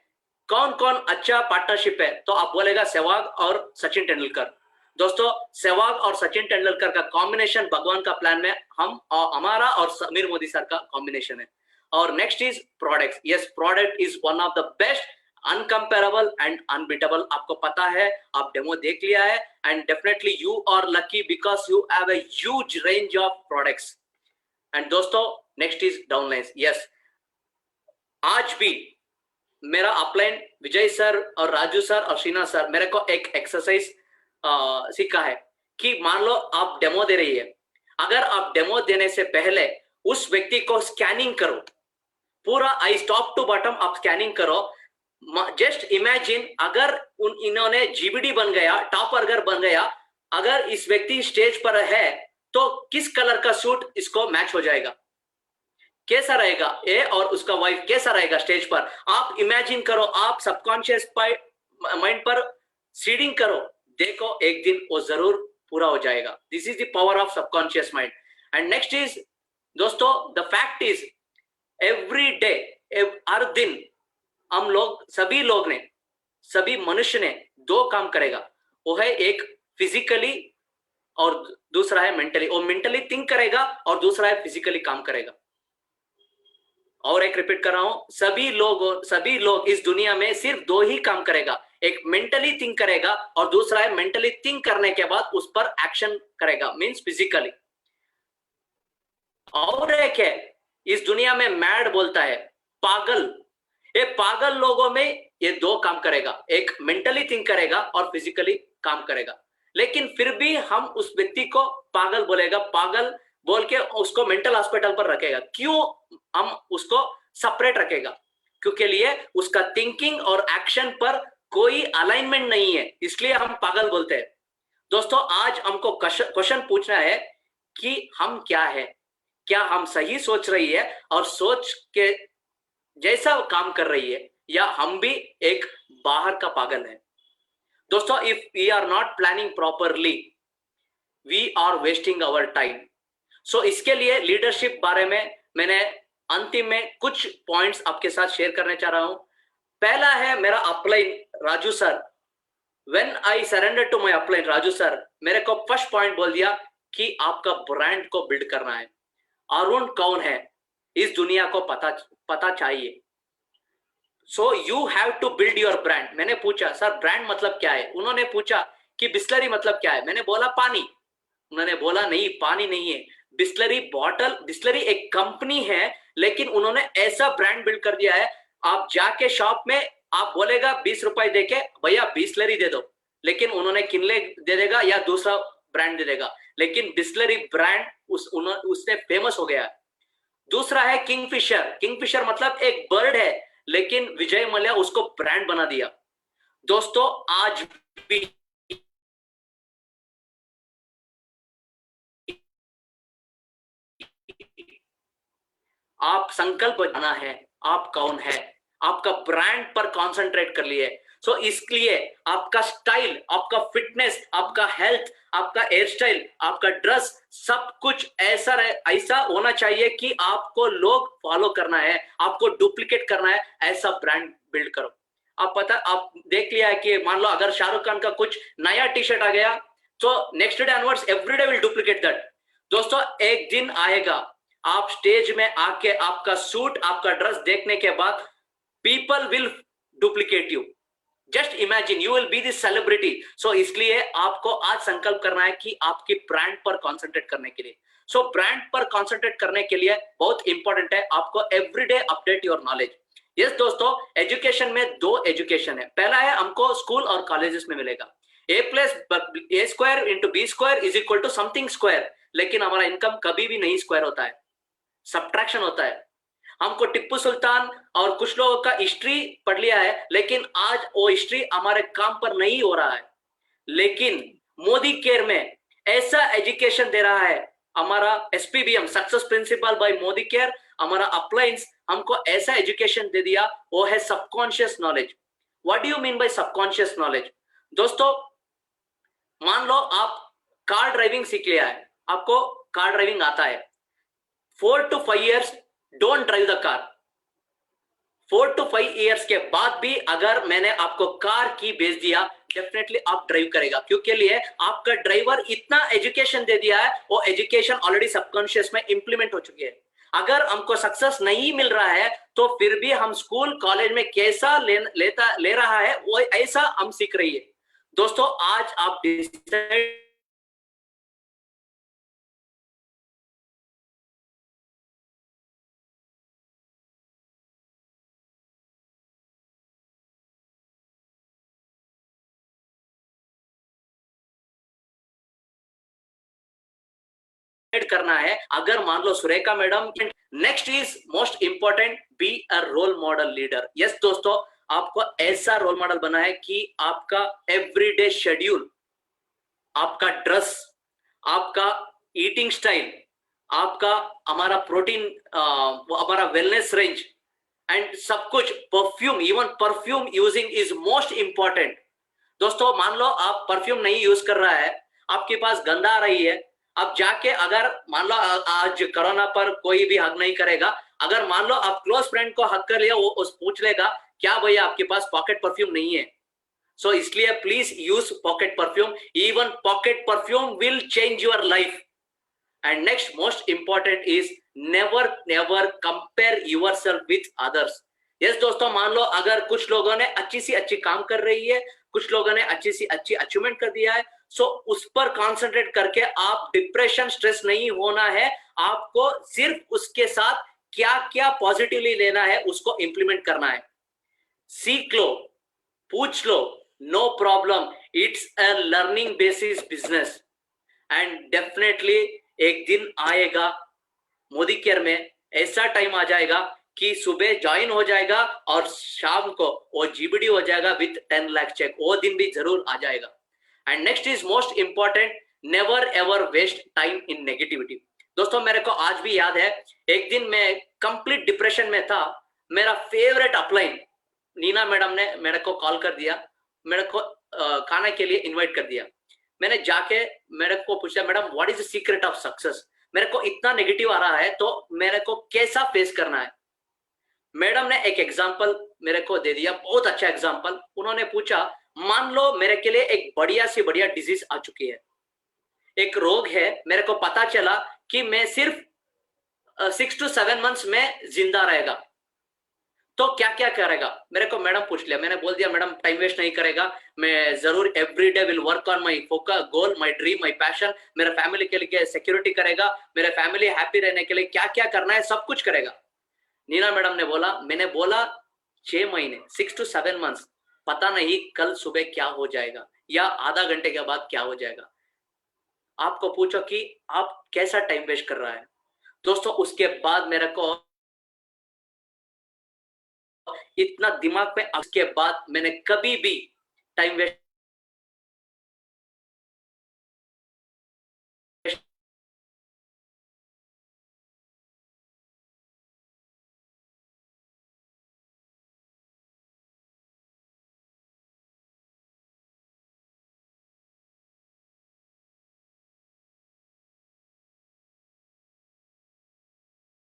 कौन कौन अच्छा पार्टनरशिप है तो आप बोलेगा सहवाग और सचिन तेंदुलकर. दोस्तों, सहवाग और सचिन तेंदुलकर का कॉम्बिनेशन भगवान का प्लान में हम और हमारा और समीर मोदी सर का कॉम्बिनेशन है. और next is products. Yes, product is one of the best, uncomparable and unbeatable. आपको पता है, आप डेमो देख लिया है, and definitely you are lucky because you have a huge range of products. And दोस्तों, नेक्स्ट इज डाउनलाइंस. यस, आज भी मेरा अपलाइन विजय सर और राजू सर और शीना सर मेरे को एक एक्सरसाइज सीखा है कि मान लो आप डेमो दे रही है, अगर आप डेमो देने से पहले उस व्यक्ति को स्कैनिंग करो, पूरा आई टॉप टू बॉटम आप स्कैनिंग करो. जस्ट इमेजिन अगर इन्होंने जीबीडी बन गया, टॉप अर्गर बन गया, अगर इस व्यक्ति स्टेज पर है तो किस कलर का सूट इसको मैच हो जाएगा, कैसा रहेगा ये और उसका वाइफ कैसा रहेगा स्टेज पर. आप इमेजिन करो, आप सबकॉन्शियस माइंड पर सीडिंग करो, देखो एक दिन वो जरूर पूरा हो जाएगा. This is the power of subconscious mind. And next is दोस्तों, the fact is every day, हर दिन हम लोग सभी मनुष्य ने दो काम करेगा. वो है एक फिजिकली और दूसरा है मेंटली. वो मेंटली थिंक करेगा और दूसरा है फिजिकली काम करेगा. और एक रिपीट कर रहा हूं, सभी लोग इस दुनिया में सिर्फ दो ही काम करेगा. एक मेंटली थिंक करेगा और दूसरा है मेंटली थिंक करने के बाद उस पर एक्शन करेगा, मींस फिजिकली. और एक है इस दुनिया में मैड बोलता है, पागल. ये पागल लोगों में ये दो काम करेगा, एक मेंटली थिंक करेगा और फिजिकली काम करेगा. लेकिन फिर भी हम उस व्यक्ति को पागल बोलेगा, पागल बोल के उसको मेंटल हॉस्पिटल पर रखेगा. क्यों हम उसको सेपरेट रखेगा? क्योंकि लिए उसका थिंकिंग और एक्शन पर कोई अलाइनमेंट नहीं है, इसलिए हम पागल बोलते हैं. दोस्तों, आज हमको क्वेश्चन पूछना है कि हम क्या है, क्या हम सही सोच रही है और सोच के जैसा काम कर रही है, या हम भी एक बाहर का पागल है. दोस्तों, if we are not planning properly, we are wasting our time. So इसके लिए लीडरशिप बारे में मैंने अंतिम में कुछ पॉइंट्स आपके साथ शेयर करने चाह रहा हूं. पहला है मेरा upline Raju sir. When I surrender to my upline Raju sir, मेरे को फर्स्ट पॉइंट बोल दिया कि आपका ब्रांड को बिल्ड करना है. अरुण कौन है इस दुनिया को पता चाहिए. So you have to build your brand. मैंने पूछा, सर ब्रांड मतलब क्या है? उन्होंने पूछा कि बिस्लरी मतलब क्या है? मैंने बोला पानी. उन्होंने बोला नहीं, पानी नहीं है, बिस्लरी बॉटल. बिस्लरी एक कंपनी है, लेकिन उन्होंने ऐसा ब्रांड बिल्ड कर दिया है, आप जाके शॉप में आप बोलेगा 20 रुपए देके भैया बिस्लरी दे दो, लेकिन उन्होंने किनले दे देगा या दूसरा ब्रांड दे देगा, लेकिन बिस्लरी ब्रांड उससे फेमस हो गया. दूसरा है किंगफिशर. किंगफिशर मतलब एक बर्ड है, लेकिन विजय मल्ल्या उसको ब्रांड बना दिया. दोस्तों, आज भी आप संकल्प बनाना है, आप कौन है, आपका ब्रांड पर कंसंट्रेट कर लिए. सो इसलिए आपका स्टाइल, आपका फिटनेस, आपका हेल्थ, आपका हेयर स्टाइल, आपका ड्रेस, सब कुछ ऐसा होना चाहिए कि आपको लोग फॉलो करना है, आपको डुप्लीकेट करना है. ऐसा ब्रांड बिल्ड करो. आप देख लिया है कि मान लो अगर शाहरुख खान का कुछ नया टी शर्ट आ गया तो next day onwards everyday will duplicate that. दोस्तों, एक दिन आएगा आप स्टेज में आके आपका सूट, आपका ड्रेस देखने के बाद people will duplicate you. Just imagine, you will be the celebrity. So इसलिए आपको आज संकल्प करना है कि आपकी ब्रांड पर कॉन्सेंट्रेट करने के लिए. सो ब्रांड पर कॉन्सेंट्रेट करने के लिए बहुत इंपॉर्टेंट है आपको everyday update your knowledge. Yes दोस्तों, एजुकेशन में दो एजुकेशन है. पहला है हमको स्कूल और कॉलेजेस में मिलेगा a square into b square is equal to something square. लेकिन हमारा इनकम कभी भी नहीं स्क्वायर होता है, सब्ट्रैक्शन होता है. हमको टिप्पू सुल्तान और कुछ लोगों का हिस्ट्री पढ़ लिया है, लेकिन आज वो हिस्ट्री हमारे काम पर नहीं हो रहा है. लेकिन मोदी केयर में ऐसा एजुकेशन दे रहा है हमारा SPBM, success principal bye Modi care. हमारा अपलाइंस हमको ऐसा एजुकेशन दे दिया, वो है subconscious knowledge. What do you mean by subconscious knowledge? दोस्तों मान लो आप कार ड्राइविंग सीख लिया है, आपको कार ड्राइविंग आता है, 4 to 5 years don't drive the car. 4 to 5 years के बाद भी अगर मैंने आपको कार की भेज दिया, डेफिनेटली आप ड्राइव करेगा, क्योंकि लिए आपका ड्राइवर इतना एजुकेशन दे दिया है, वो एजुकेशन ऑलरेडी सबकॉन्शियस में इंप्लीमेंट हो चुकी है। अगर हमको सक्सेस नहीं मिल रहा है तो फिर भी हम स्कूल कॉलेज में कैसा ले रहा है वो ऐसा हम सीख रही है। दोस्तों आज आप डिसाइड करना है। अगर मान लो Surekha madam, next is most important, be a role model leader. Yes दोस्तों, आपको ऐसा रोल मॉडल बना है कि आपका एवरीडे शेड्यूल, आपका ड्रेस, आपका ईटिंग स्टाइल, आपका हमारा प्रोटीन, हमारा वेलनेस रेंज एंड सब कुछ, perfume, even perfume using is most important. दोस्तों मान लो आप परफ्यूम नहीं यूज कर रहा है, आपके पास गंदा आ रही है, अब जाके अगर मान लो आज कोरोना पर कोई भी हक नहीं करेगा, अगर मान लो आप क्लोज फ्रेंड को हक कर लिया, वो उस पूछ लेगा क्या भैया आपके पास पॉकेट परफ्यूम नहीं है। सो इसलिए please use pocket perfume, even pocket perfume will change your life. And next most important is never never compare yourself with others. Yes दोस्तों, मान लो अगर कुछ लोगों ने अच्छी सी अच्छी काम कर रही है, कुछ लोगों ने अच्छी सी अच्छी अचीवमेंट कर दिया है, सो उस पर कॉन्सेंट्रेट करके आप डिप्रेशन स्ट्रेस नहीं होना है, आपको सिर्फ उसके साथ क्या क्या पॉजिटिवली लेना है उसको इंप्लीमेंट करना है। सीख लो, पूछ लो, no problem, it's a learning basis business. And definitely एक दिन आएगा मोदी केयर में, ऐसा टाइम आ जाएगा कि सुबह ज्वाइन हो जाएगा और शाम को वो जीबीडी हो जाएगा विथ 10 लाख चेक, वो दिन भी जरूर आ जाएगा। And next is most important, never ever waste time in negativity. दोस्तों मेरे को आज भी याद है, एक दिन मैं कंप्लीट डिप्रेशन में था, मेरा फेवरेट अपलाइन नीना मैडम ने मेरे को कॉल कर दिया, मेरे को खाना के लिए इनवाइट कर दिया। मैंने जाके मेरे को पूछा, madam what is the secret of success, मेरे को इतना नेगेटिव आ रहा है तो मेरे को कैसा फेस करना है। मैडम ने एक एग्जांपल मेरे को दे दिया, बहुत अच्छा एग्जांपल। उन्होंने पूछा, मान लो मेरे के लिए एक बढ़िया से बढ़िया डिजीज आ चुकी है, एक रोग है, मेरे को पता चला कि मैं सिर्फ 6 to 7 months में जिंदा रहेगा, तो क्या क्या करेगा। मेरे को मैडम पूछ लिया, मैंने बोल दिया मैडम टाइम वेस्ट नहीं करेगा, मैं जरूर every day will work on my focus, goal, my dream, my passion, मेरे फैमिली के लिए सिक्योरिटी करेगा, मेरे फैमिली हैप्पी रहने के लिए क्या क्या करना है सब कुछ करेगा। नीना मैडम ने बोला, मैंने बोला 6 महीने, 6 to 7 months, पता नहीं कल सुबह क्या हो जाएगा या आधा घंटे के बाद क्या हो जाएगा। आपको पूछो कि आप कैसा टाइम वेस्ट कर रहा है। दोस्तों उसके बाद मेरे को इतना दिमाग में, उसके बाद मैंने कभी भी टाइम वेस्ट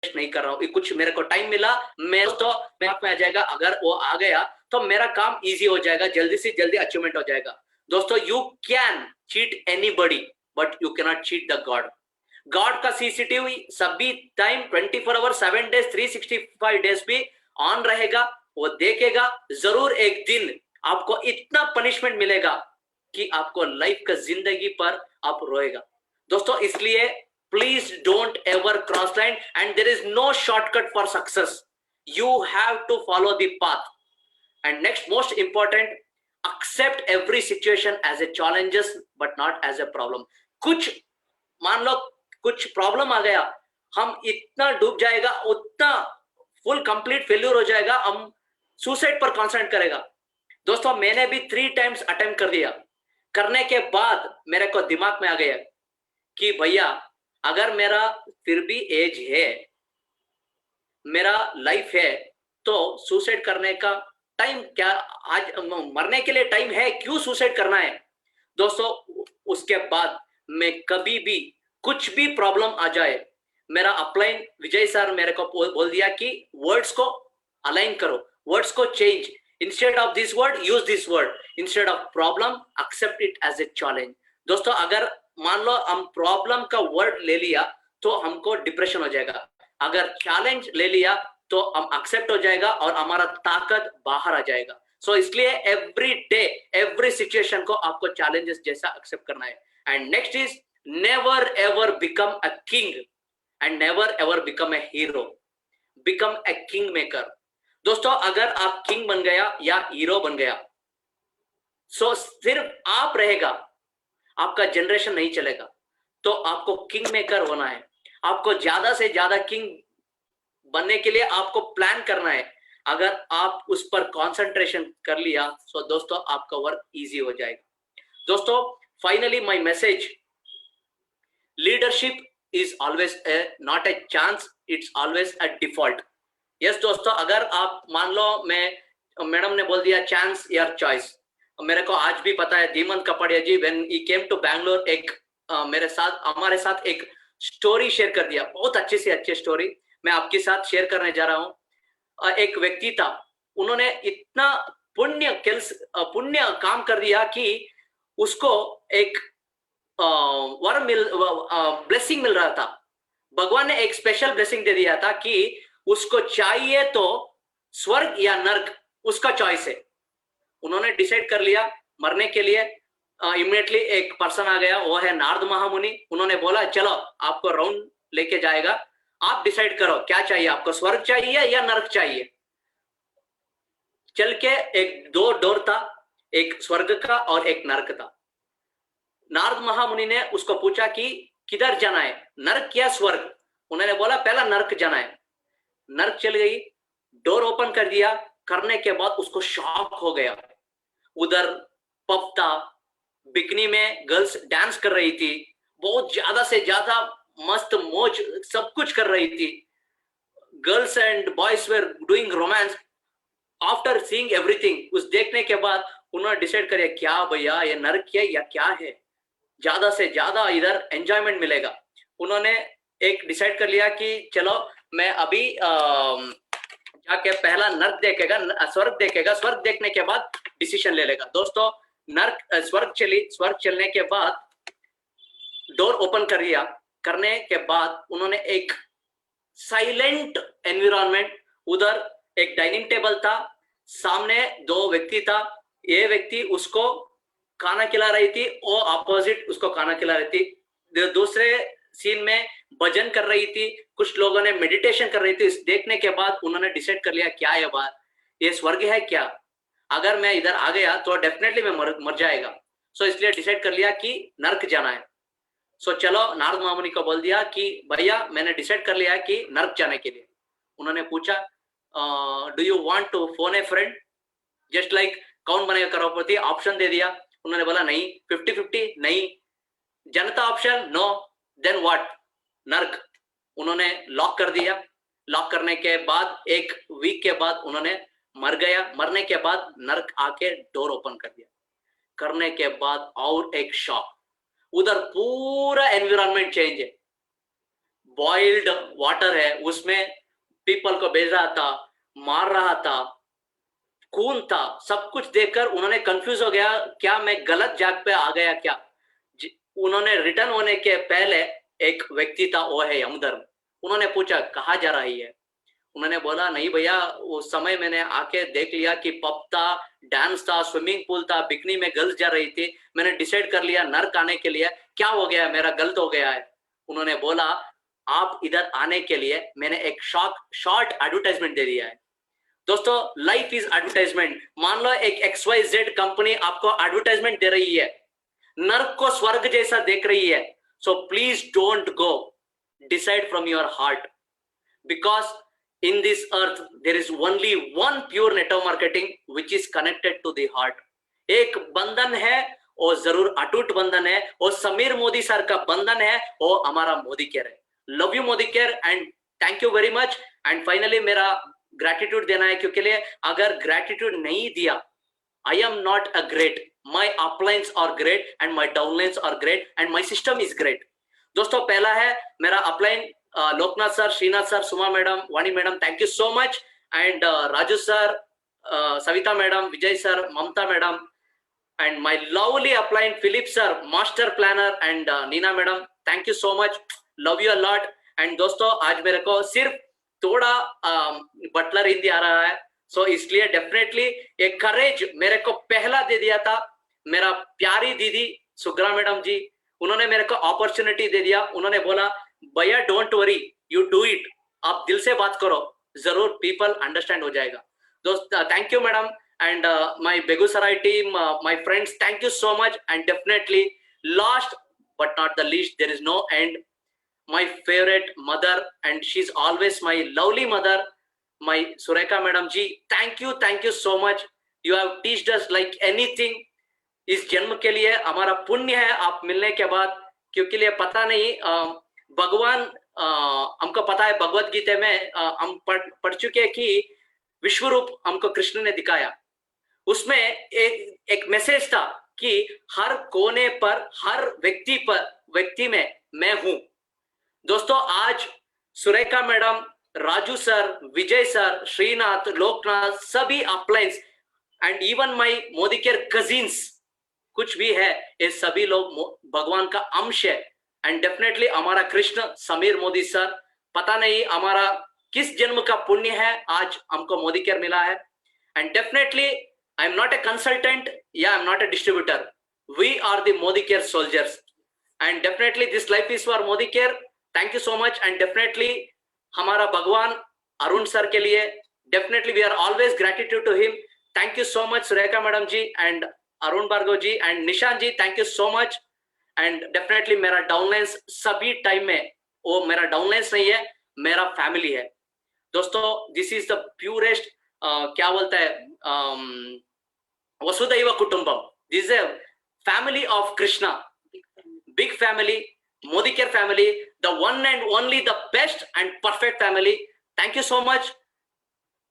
नहीं कर रहा हूँ, कुछ मेरे को टाइम मिला, मैं तो में आ जाएगा, अगर वो आ गया तो मेरा काम इजी हो जाएगा, जल्दी से जल्दी अचीवमेंट हो जाएगा। दोस्तों you can cheat anybody but you can not cheat the God. God का सीसीटीवी सभी टाइम 24 आवर 7 days 365 days भी ऑन रहेगा, वो देखेगा, जरूर एक दिन आपको इतना पनिशमेंट मिलेगा कि आपको लाइफ का जिंदगी पर आप रोएगा। दोस्तों इसलिए please don't ever cross line, and there is no shortcut for success, you have to follow the path. And next most important, accept every situation as a challenges but not as a problem। कुछ मान लो कुछ problem आ गया, हम इतना डूब जाएगा, उतना full complete failure हो जाएगा, हम सुसाइड पर कॉन्सेंट्रेट करेगा। दोस्तों मैंने भी 3 times अटेम्प्ट कर दिया, करने के बाद मेरे को दिमाग में आ गया कि भैया अगर मेरा फिर भी एज है, मेरा लाइफ है, तो सुसाइड करने का टाइम क्या, आज मरने के लिए टाइम है, क्यों सुसाइड करना है दोस्तों। उसके बाद मैं कभी भी कुछ भी प्रॉब्लम आ जाए, मेरा अपलाइन विजय सर मेरे को बोल दिया कि वर्ड्स को अलाइन करो, वर्ड्स को change, instead of this word use this word, instead of problem accept it as a challenge. दोस्तों अगर मान लो हम प्रॉब्लम का वर्ड ले लिया तो हमको डिप्रेशन हो जाएगा, अगर चैलेंज ले लिया तो हम एक्सेप्ट हो जाएगा और हमारा ताकत बाहर आ जाएगा। सो इसलिए एवरी डे एवरी सिचुएशन को आपको चैलेंजेस जैसा एक्सेप्ट करना है। And next is never ever become a king and never ever become a hero, become a king maker. दोस्तों अगर आप किंग बन गया या हीरो बन गया, सो सिर्फ आप रहेगा, आपका जनरेशन नहीं चलेगा। तो आपको किंग मेकर होना है, आपको ज्यादा से ज्यादा किंग बनने के लिए आपको प्लान करना है। अगर आप उस पर कंसंट्रेशन कर लिया तो दोस्तों आपका वर्क इजी हो जाएगा। दोस्तों finally my message, leadership is always not a chance, it's always a default. Yes दोस्तों, अगर आप मान लो मैडम ने बोल दिया चांस या चॉइस, मेरे को आज भी पता है Dhimant Kapadia ji when he came to Bangalore एक हमारे साथ एक स्टोरी शेयर कर दिया, बहुत अच्छे से अच्छी स्टोरी मैं आपके साथ शेयर करने जा रहा हूं। एक व्यक्ति था, उन्होंने इतना पुण्य काम कर दिया कि उसको एक ब्लेसिंग मिल रहा था। भगवान ने एक स्पेशल ब्लेसिंग दे दिया था कि उसको चाहिए तो स्वर्ग या नर्क, उसका चॉइस है। उन्होंने डिसाइड कर लिया मरने के लिए। इमीडिएटली एक पर्सन आ गया, वो है नारद महामुनि। उन्होंने बोला चलो आपको राउंड लेके जाएगा, आप डिसाइड करो क्या चाहिए, आपको स्वर्ग चाहिए या नरक चाहिए। चल के एक दो डोर था, एक स्वर्ग का और एक नरक था। नारद महामुनि ने उसको पूछा कि किधर जाना है, नरक या स्वर्ग। उन्होंने बोला पहला नरक जाना है। नरक चल गई, डोर ओपन कर दिया, करने के बाद उसको शॉक हो गया। उधर पब था, बिकनी में गर्ल्स डांस कर रही थी, बहुत ज्यादा से ज्यादा मस्त मौज सब कुछ कर रही थी। Girls and boys were doing romance. After seeing everything, उस देखने के बाद उन्होंने डिसाइड किया क्या भैया ये नरक है या क्या है, ज्यादा से ज्यादा इधर एंजॉयमेंट मिलेगा। उन्होंने एक डिसाइड कर लिया कि चलो मैं अभी जाके पहला नरक देखेगा, स्वर्ग देखेगा, स्वर्ग देखने के बाद डिसीजन ले लेगा। दोस्तों नरक स्वर्ग चलने के बाद डोर ओपन कर दिया, करने के बाद उन्होंने एक साइलेंट एनवायरनमेंट, उधर एक डाइनिंग टेबल था, सामने दो व्यक्ति था, ये व्यक्ति उसको खाना खिला रही थी और अपोजिट उसको खाना खिला रही थी। दूसरे सीन में भजन कर रही थी, कुछ लोगों ने मेडिटेशन कर रही थी। इस देखने के बाद उन्होंने डिसाइड कर लिया क्या ये बात, ये स्वर्ग है क्या, अगर मैं इधर आ गया तो डेफिनेटली मैं मर जाएगा। सो इसलिए डिसाइड कर लिया कि नरक जाना है। सो चलो नारद महामुनि को बोल दिया कि भैया मैंने डिसाइड कर लिया कि नरक जाने के लिए। उन्होंने पूछा do you want to phone a friend, just like Kaun Banega Crorepati, option दे दिया। उन्होंने बोला नहीं, 50-50 नहीं, जनता ऑप्शन नो, देन व्हाट, नरक। उन्होंने लॉक कर दिया। लॉक करने के बाद एक वीक के बाद उन्होंने मर गया। मरने के बाद नरक आके डोर ओपन कर दिया, करने के बाद और एक शॉक, उधर पूरा एनवायरनमेंट चेंज है, बॉइल्ड वाटर है, उसमें पीपल को भेज रहा था, मार रहा था, खून था, सब कुछ देखकर उन्होंने कंफ्यूज हो गया क्या मैं गलत जगह पे आ गया क्या। उन्होंने रिटर्न होने के पहले एक व्यक्ति था, वो है यमधर्म। उन्होंने पूछा कहाँ जा रही है। उन्होंने बोला नहीं भैया, उस समय मैंने आके देख लिया कि पब था, डांस था, स्विमिंग पूल था, बिकनी में गर्ल्स जा रही थी, मैंने डिसाइड कर लिया नरक आने के लिए, क्या हो गया, मेरा गलत हो गया है। उन्होंने बोला आप इधर आने के लिए मैंने एक शॉर्ट एडवर्टाइजमेंट दे दिया है। दोस्तों लाइफ इज एडवर्टाइजमेंट। मान लो एक XYZ कंपनी आपको एडवर्टाइजमेंट दे रही है, नरक को स्वर्ग जैसा देख रही है। So please don't go, decide from your heart, because in this earth there is only one pure network marketing which is connected to the heart. एक बंधन है और जरूर अटूट बंधन है, और समीर मोदी सर का बंधन है, और हमारा मोदी केयर है। Love you Modicare and thank you very much. And finally मेरा ग्रेटिट्यूड देना है, क्योंकि लिए अगर ग्रेटिट्यूड नहीं दिया, I am not a great, my uplines are great and my downlines are great and my system is great. दोस्तों पहला है मेरा upline Loknath sir, Shrinath sir, Suma madam, Vani madam, thank you so much, and Raju sir, Savita madam, Vijay sir, Mamata madam, and my lovely upline Philip sir, master planner, and Nina madam, thank you so much, love you a lot। and दोस्तों आज मेरे को सिर्फ थोड़ा Buttler Hindi आ रहा है, सो इसलिए definitely एक करेज मेरे को पहला दे दिया था मेरा प्यारी दीदी सुग्रा मैडम जी। उन्होंने मेरे को अपॉर्चुनिटी दे दिया, उन्होंने बोला भैया don't worry, you do it, आप दिल से बात करो, जरूर पीपल अंडरस्टैंड हो जाएगा। दोस्त thank you madam, and my Begusarai team, my friends, thank you so much। and definitely last but not the least, there is no end, my favorite mother, and she's always my lovely mother, my Sureka madam ji, thank you so much, you have teached us like anything। इस जन्म के लिए हमारा पुण्य है आप मिलने के बाद, क्योंकि लिए पता नहीं भगवान हमको पता है भगवत गीता में हम पढ़ चुके हैं कि विश्व रूप हमको कृष्ण ने दिखाया, उसमें एक मैसेज था कि हर कोने पर, हर व्यक्ति में मैं हूं। दोस्तों आज Surekha madam, Raju sir, Vijay sir, Shrinath, Loknath, सभी uplines and even my Modicare cousins कुछ भी है, ये सभी लोग भगवान का अंश है। एंड डेफिनेटली हमारा कृष्ण समीर मोदी सर, पता नहीं हमारा किस जन्म का पुण्य है आज हमको मोदी केयर मिला है। And definitely I am not a consultant, yeah, I am not a distributor. We are the Modi Care soldiers, and definitely this life is for Modi Care। Thank you so much, and definitely हमारा भगवान Arun sir के लिए definitely we are always gratitude to him। Thank you so much Surekha madam ji and Arun Bhargava ji and Nishan ji, thank you so much। and definitely मेरा downlines सभी time में, वो मेरा downlines नहीं है, मेरा फैमिली है। दोस्तों दिस इज द प्यूरेस्ट क्या बोलता है वसुधैव कुटुंबम, this is a family of Krishna, big family, Modi Care family, the one and only, the best and perfect family। thank you so much।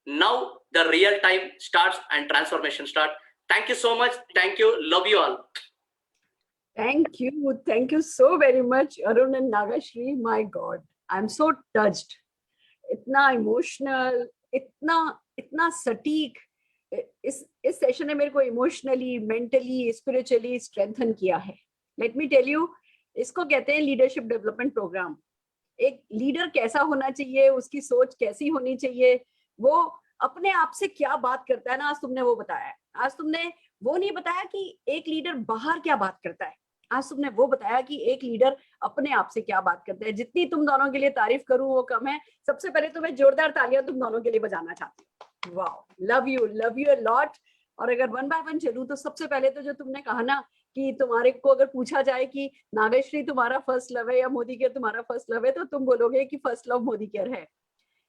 now the real time starts and transformation start। thank you so much, thank you, love you all। Thank you so very much Arun and Nagashri, my god, I'm so touched, इतना emotional, इतना सटीक। इस session ने मेरे को emotionally, mentally, spiritually strengthen किया है। Let me tell you, इसको कहते हैं लीडरशिप डेवलपमेंट प्रोग्राम। एक लीडर कैसा होना चाहिए, उसकी सोच कैसी होनी चाहिए, वो अपने आप से क्या बात करता है ना, आज तुमने वो बताया। आज तुमने वो नहीं बताया कि एक लीडर बाहर क्या बात करता है, आज तुमने वो बताया कि एक लीडर अपने आप से क्या बात करता है। जितनी तुम दोनों के लिए तारीफ करूं वो कम है। सबसे पहले तो मैं जोरदार तालियां तुम दोनों के लिए बजाना चाहती हूँ। Wow, love you a lot. और अगर वन बाय वन चलूं तो सबसे पहले तो जो तुमने कहा ना कि तुम्हारे को अगर पूछा जाए कि नागेश्री तुम्हारा फर्स्ट लव है या मोदी केयर तुम्हारा फर्स्ट लव है, तो तुम बोलोगे कि फर्स्ट लव मोदी केयर है।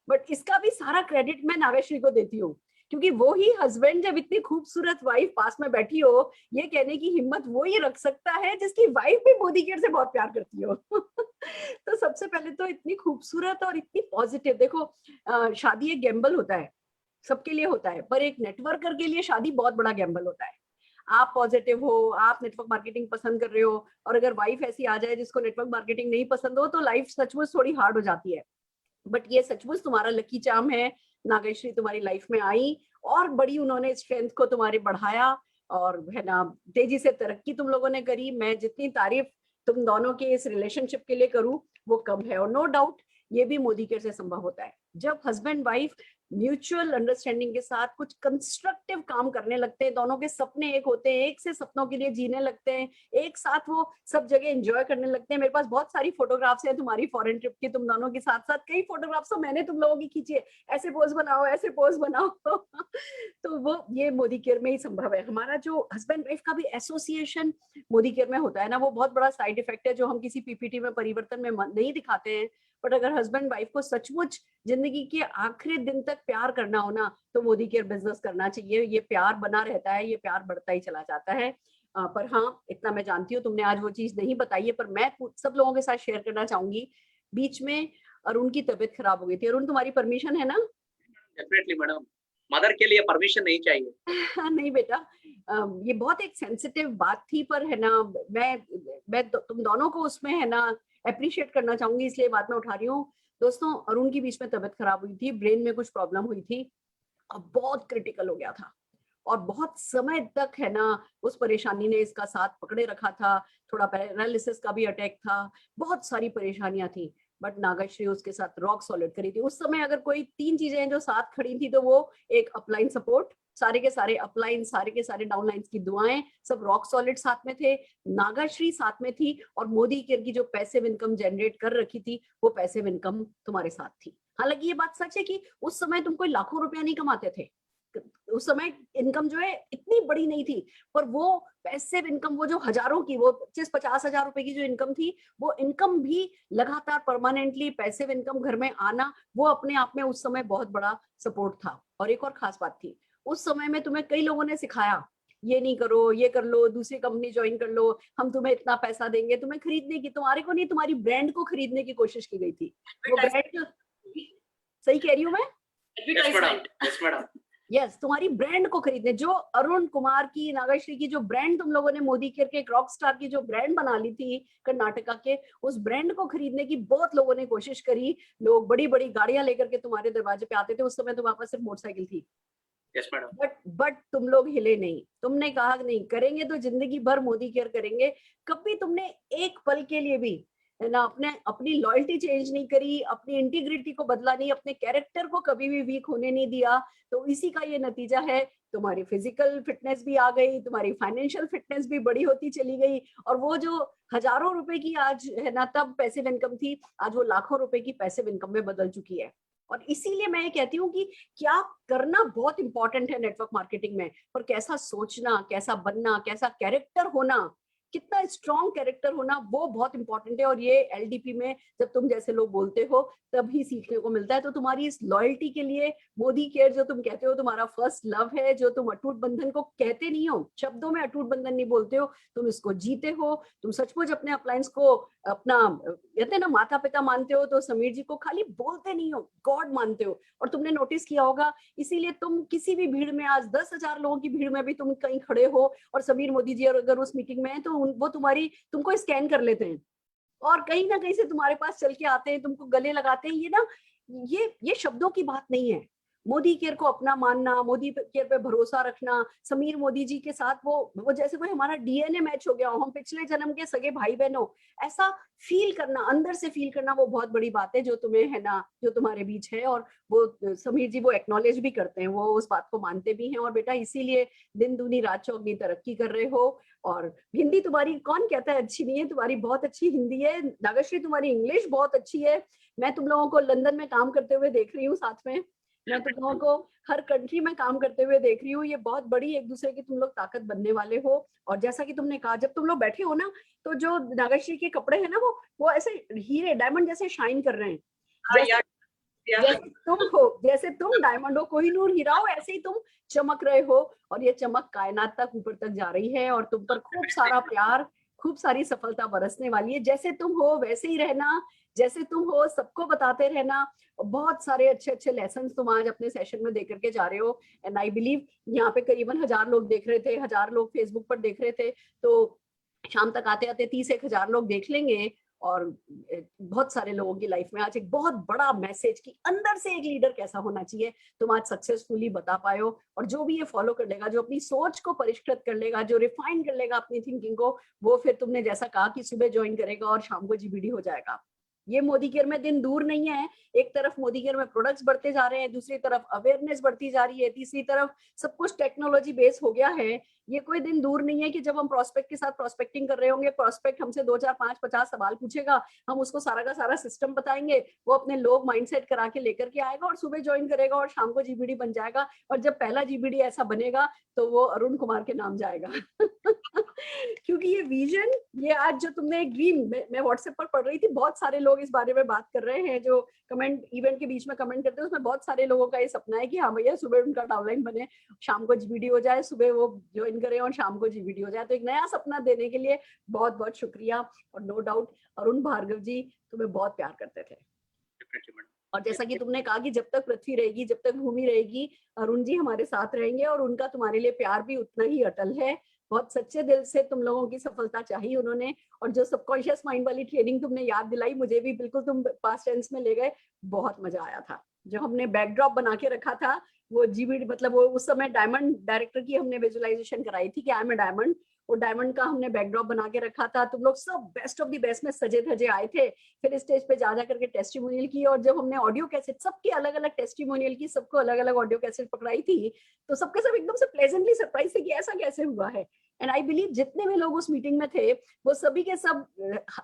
बट इसका भी सारा क्रेडिट मैं नागेश्री को देती हूँ, क्योंकि वो ही हस्बैंड जब इतनी खूबसूरत वाइफ पास में बैठी हो, ये कहने की हिम्मत वो ही रख सकता है जिसकी वाइफ भी मोदी केयर से बहुत प्यार करती हो। तो सबसे पहले तो इतनी खूबसूरत और इतनी पॉजिटिव। देखो शादी एक गैम्बल होता है, सबके लिए होता है, पर एक नेटवर्कर के लिए शादी बहुत बड़ा गैम्बल होता है। आप पॉजिटिव हो, आप नेटवर्क मार्केटिंग पसंद कर रहे हो, और अगर वाइफ ऐसी आ जाए जिसको नेटवर्क मार्केटिंग नहीं पसंद हो, तो लाइफ सचमुच थोड़ी हार्ड हो जाती है। बट ये सचमुच तुम्हारा लकी चार्म है, नागेश्री तुम्हारी लाइफ में आई और बड़ी उन्होंने स्ट्रेंथ को तुम्हारे बढ़ाया, और है ना तेजी से तरक्की तुम लोगों ने करी। मैं जितनी तारीफ तुम दोनों के इस रिलेशनशिप के लिए करूं वो कम है। और नो डाउट ये भी मोदी केयर से संभव होता है, जब हस्बैंड वाइफ म्यूचुअल अंडरस्टैंडिंग के साथ कुछ कंस्ट्रक्टिव काम करने लगते हैं, दोनों के सपने एक होते हैं, एक से सपनों के लिए जीने लगते हैं, एक साथ वो सब जगह एंजॉय करने लगते हैं। मेरे पास बहुत सारी फोटोग्राफ्स हैं तुम्हारी फॉरेन ट्रिप की, तुम दोनों के साथ साथ कई फोटोग्राफ्स तो मैंने तुम लोगों की खींची है, ऐसे पोज बनाओ, ऐसे पोज बनाओ। तो वो ये मोदी केयर में ही संभव है। हमारा जो हस्बैंड वाइफ का भी एसोसिएशन मोदी केयर में होता है ना, वो बहुत बड़ा साइड इफेक्ट है जो हम किसी पीपीटी में परिवर्तन में नहीं दिखाते हैं। बट अगर हस्बैंड वाइफ को सचमुच जिंदगी के आखिरी दिन तक प्यार करना हो ना, तो मोदी केयर बिजनेस करना चाहिए। ये प्यार बना रहता है, ये प्यार बढ़ता ही चला जाता है। पर हाँ, इतना मैं जानती हूँ तुमने आज वो चीज नहीं बताई है, पर मैं सब लोगों के साथ शेयर करना चाहूंगी। बीच में अरुण की तबीयत खराब हो गई थी। अरुण तुम्हारी परमिशन है ना? डेफिनेटली मैडम, मदर के लिए परमिशन नहीं चाहिए। नहीं बेटा, ये बहुत एक सेंसिटिव बात थी, पर है ना, मैं तुम दोनों को उसमें है ना अप्रिशिएट करना चाहूंगी, इसलिए बात मैं उठा रही हूँ। दोस्तों, अरुण की बीच में तबीयत खराब हुई थी, ब्रेन में कुछ प्रॉब्लम हुई थी, अब बहुत क्रिटिकल हो गया था और बहुत समय तक है ना उस परेशानी ने इसका साथ पकड़े रखा था। थोड़ा पैरालिसिस का भी अटैक था, बहुत सारी परेशानियां थी, बट नागाश्री उसके साथ रॉक सॉलिड करी थी। उस समय अगर कोई 3 चीजें हैं जो साथ खड़ी थी, तो वो एक अपलाइन सपोर्ट, सारे के सारे अपलाइन, सारे के सारे डाउनलाइंस की दुआएं, सब रॉक सॉलिड साथ में थे, नागाश्री साथ में थी, और मोदी केयर की जो पैसिव इनकम जनरेट कर रखी थी, वो पैसिव इनकम तुम्हारे साथ थी। हालांकि ये बात सच है कि उस समय तुम कोई लाखों रुपया नहीं कमाते थे, उस समय इनकम जो है इतनी बड़ी नहीं थी, पर वो पैसिव इनकम, वो जो हजारों की, वो 25-50 हजार रुपए की जो इनकम थी, वो इनकम भी लगातार परमानेंटली पैसिव इनकम घर में आना, वो अपने आप में उस समय बहुत बड़ा सपोर्ट था। और एक और खास बात थी, उस समय में तुम्हें कई लोगों ने सिखाया, ये नहीं करो, ये कर लो, दूसरी कंपनी ज्वाइन कर लो, हम तुम्हें इतना पैसा देंगे, तुम्हें खरीदने की, तुम्हारे को नहीं, तुम्हारी ब्रांड को खरीदने की कोशिश की गई थी। वो ब्रांड, सही कह रही हूँ मैं? एडवर्टाइजमेंट, यस मैडम, यस, तुम्हारी ब्रांड को खरीदने, जो अरुण कुमार की, नागाश्री की जो ब्रांड तुम लोगों ने मोदी केयर के एक रॉक स्टार की जो ब्रांड बना ली थी कर्नाटका के, उस ब्रांड को खरीदने की बहुत लोगों ने कोशिश करी। लोग बड़ी बड़ी गाड़ियां लेकर के तुम्हारे दरवाजे पे आते थे, उस समय तुम्हारे पास सिर्फ मोटरसाइकिल थी। यस मैडम, बट तुम लोग हिले नहीं, तुमने कहा नहीं, करेंगे तो जिंदगी भर मोदी केयर करेंगे। कभी तुमने एक पल के लिए भी है ना अपनी लॉयल्टी चेंज नहीं करी, अपनी इंटीग्रिटी को बदला नहीं, अपने कैरेक्टर को कभी भी वीक होने नहीं दिया। तो इसी का ये नतीजा है, तुम्हारी फिजिकल फिटनेस भी आ गई, तुम्हारी फाइनेंशियल फिटनेस भी बड़ी होती चली गई, और वो जो हजारों रुपए की आज है ना तब पैसिव इनकम थी, आज वो लाखों रुपए की पैसिव इनकम में बदल चुकी है। और इसीलिए मैं ये कहती हूँ कि क्या करना बहुत इंपॉर्टेंट है नेटवर्क मार्केटिंग में, और कैसा सोचना, कैसा बनना, कैसा कैरेक्टर होना, कितना स्ट्रॉन्ग कैरेक्टर होना, वो बहुत इंपॉर्टेंट है। और ये एलडीपी में जब तुम जैसे लोग बोलते हो तभी सीखने को मिलता है। तो तुम्हारी इस लॉयल्टी के लिए मोदी केयर, जो तुम कहते हो तुम्हारा फर्स्ट लव है, जो तुम अटूट बंधन को कहते नहीं हो, शब्दों में अटूट बंधन नहीं बोलते हो, तुम इसको जीते हो। तुम सचमुच अपने अप्लायंस को अपना, कहते हैं ना, माता पिता मानते हो, तो समीर जी को खाली बोलते नहीं हो, गॉड मानते हो। और तुमने नोटिस किया होगा, इसीलिए तुम किसी भी भीड़ में, आज 10,000 लोगों की भीड़ में भी तुम कहीं खड़े हो और समीर मोदी जी अगर उस मीटिंग में है, तो वो तुमको स्कैन कर लेते हैं और कहीं ना कहीं से तुम्हारे पास चल के आते हैं, तुमको गले लगाते हैं। ये ना, ये शब्दों की बात नहीं है। मोदी केयर को अपना मानना, मोदी केयर पे भरोसा रखना, समीर मोदी जी के साथ वो जैसे कोई हमारा डीएनए मैच हो गया हो, हम पिछले जन्म के सगे भाई बहन हो, ऐसा फील करना, अंदर से फील करना, वो बहुत बड़ी बात है जो तुम्हें है ना, जो तुम्हारे बीच है। और वो समीर जी वो एक्नॉलेज भी करते हैं, वो उस बात को मानते भी हैं। और बेटा, इसीलिए दिन दूनी रात चौगनी तरक्की कर रहे हो। और हिंदी तुम्हारी कौन कहता है अच्छी नहीं है, तुम्हारी बहुत अच्छी हिंदी है। नागश्री, तुम्हारी इंग्लिश बहुत अच्छी है। मैं तुम लोगों को लंदन में काम करते हुए देख रही हूँ, साथ में मैं तुम लोगों को हर कंट्री में काम करते हुए देख रही हूँ। ये बहुत बड़ी एक दूसरे की तुम लोग ताकत बनने वाले हो। और जैसा कि तुमने कहा, जब तुम लोग बैठे हो ना, तो जो नागश्री के कपड़े हैं ना, वो ऐसे हीरे डायमंड जैसे शाइन कर रहे हैं। जैसे तुम हो, जैसे तुम डायमंड हो, कोहिनूर हीरा हो, ऐसे ही तुम चमक रहे हो। और ये चमक कायनात तक, ऊपर तक जा रही है, और तुम पर खूब सारा प्यार, खूब सारी सफलता बरसने वाली है। जैसे तुम हो वैसे ही रहना, जैसे तुम हो सबको बताते रहना। बहुत सारे अच्छे अच्छे लेसन तुम आज अपने सेशन में दे करके जा रहे हो। एंड आई बिलीव यहाँ पे करीबन 1000 लोग देख रहे थे, 1000 लोग फेसबुक पर देख रहे थे, तो शाम तक आते आते 30-1000 लोग देख लेंगे। और बहुत सारे लोगों की लाइफ में आज एक बहुत बड़ा मैसेज कि अंदर से एक लीडर कैसा होना चाहिए, तुम आज सक्सेसफुली बता पाए हो। और जो भी ये फॉलो कर लेगा, जो अपनी सोच को परिष्कृत कर लेगा, जो रिफाइन कर लेगा अपनी थिंकिंग को, वो फिर तुमने जैसा कहा कि सुबह ज्वाइन करेगा और शाम को जीबीडी हो जाएगा। ये मोदी केयर में दिन दूर नहीं है। एक तरफ मोदी केयर में प्रोडक्ट्स बढ़ते जा रहे हैं, दूसरी तरफ अवेयरनेस बढ़ती जा रही है, तीसरी तरफ सब कुछ टेक्नोलॉजी बेस हो गया है। ये कोई दिन दूर नहीं है कि जब हम प्रोस्पेक्ट के साथ प्रोस्पेक्टिंग कर रहे होंगे, प्रोस्पेक्ट हमसे 2, 4, 5, 50 सवाल पूछेगा, हम उसको सारा का सारा सिस्टम बताएंगे, वो अपने लोग माइंडसेट करा के लेकर के आएगा और सुबह ज्वाइन करेगा और शाम को जीबीडी बन जाएगा। और जब पहला जीबीडी ऐसा बनेगा तो वो अरुण कुमार के नाम जाएगा। क्योंकि ये विजन, ये आज जो तुमने एक ड्रीम, मैं व्हाट्सएप पर पढ़ रही थी, बहुत सारे लोग इस बारे में बात कर रहे हैं, जो कमेंट इवेंट के बीच में कमेंट करते हैं, उसमें बहुत सारे लोगों का ये सपना है कि हाँ भैया, सुबह उनका डाउनलाइन बने, शाम को जीबीडी हो जाए, सुबह वो ज्वाइन करें और शाम को जीबीडी हो जाए। तो एक नया सपना देने के लिए बहुत बहुत शुक्रिया। और नो डाउट अरुण भार्गव जी तुम्हें बहुत प्यार करते थे। और जैसा कि तुमने कहा कि जब तक पृथ्वी रहेगी, जब तक भूमि रहेगी, अरुण जी हमारे साथ रहेंगे और उनका तुम्हारे लिए प्यार भी उतना ही अटल है। बहुत सच्चे दिल से तुम लोगों की सफलता चाहिए उन्होंने। और जो सबकॉन्शियस माइंड वाली ट्रेनिंग तुमने याद दिलाई, मुझे भी बिल्कुल तुम पास्ट टेंस में ले गए, बहुत मजा आया था। जो हमने बैकड्रॉप बना के रखा था, वो जीबीडी मतलब वो उस समय डायमंड डायरेक्टर की हमने विजुअलाइजेशन कराई थी कि आई एम ए डायमंड, वो डायमंड का हमने बैकड्रॉप बना के रखा था। तुम लोग सब बेस्ट ऑफ द बेस्ट में सजे धजे आए थे, फिर स्टेज पे जा करके टेस्टिमोनियल की। और जब हमने ऑडियो कैसेट सबकी अलग अलग टेस्टिमोनियल की, सबको अलग अलग ऑडियो कैसेट पकड़ाई थी, तो सबके सब एकदम से प्लेजेंटली सरप्राइज थे कि ऐसा कैसे हुआ है। एंड आई बिलीव जितने भी लोग उस मीटिंग में थे, वो सभी के सब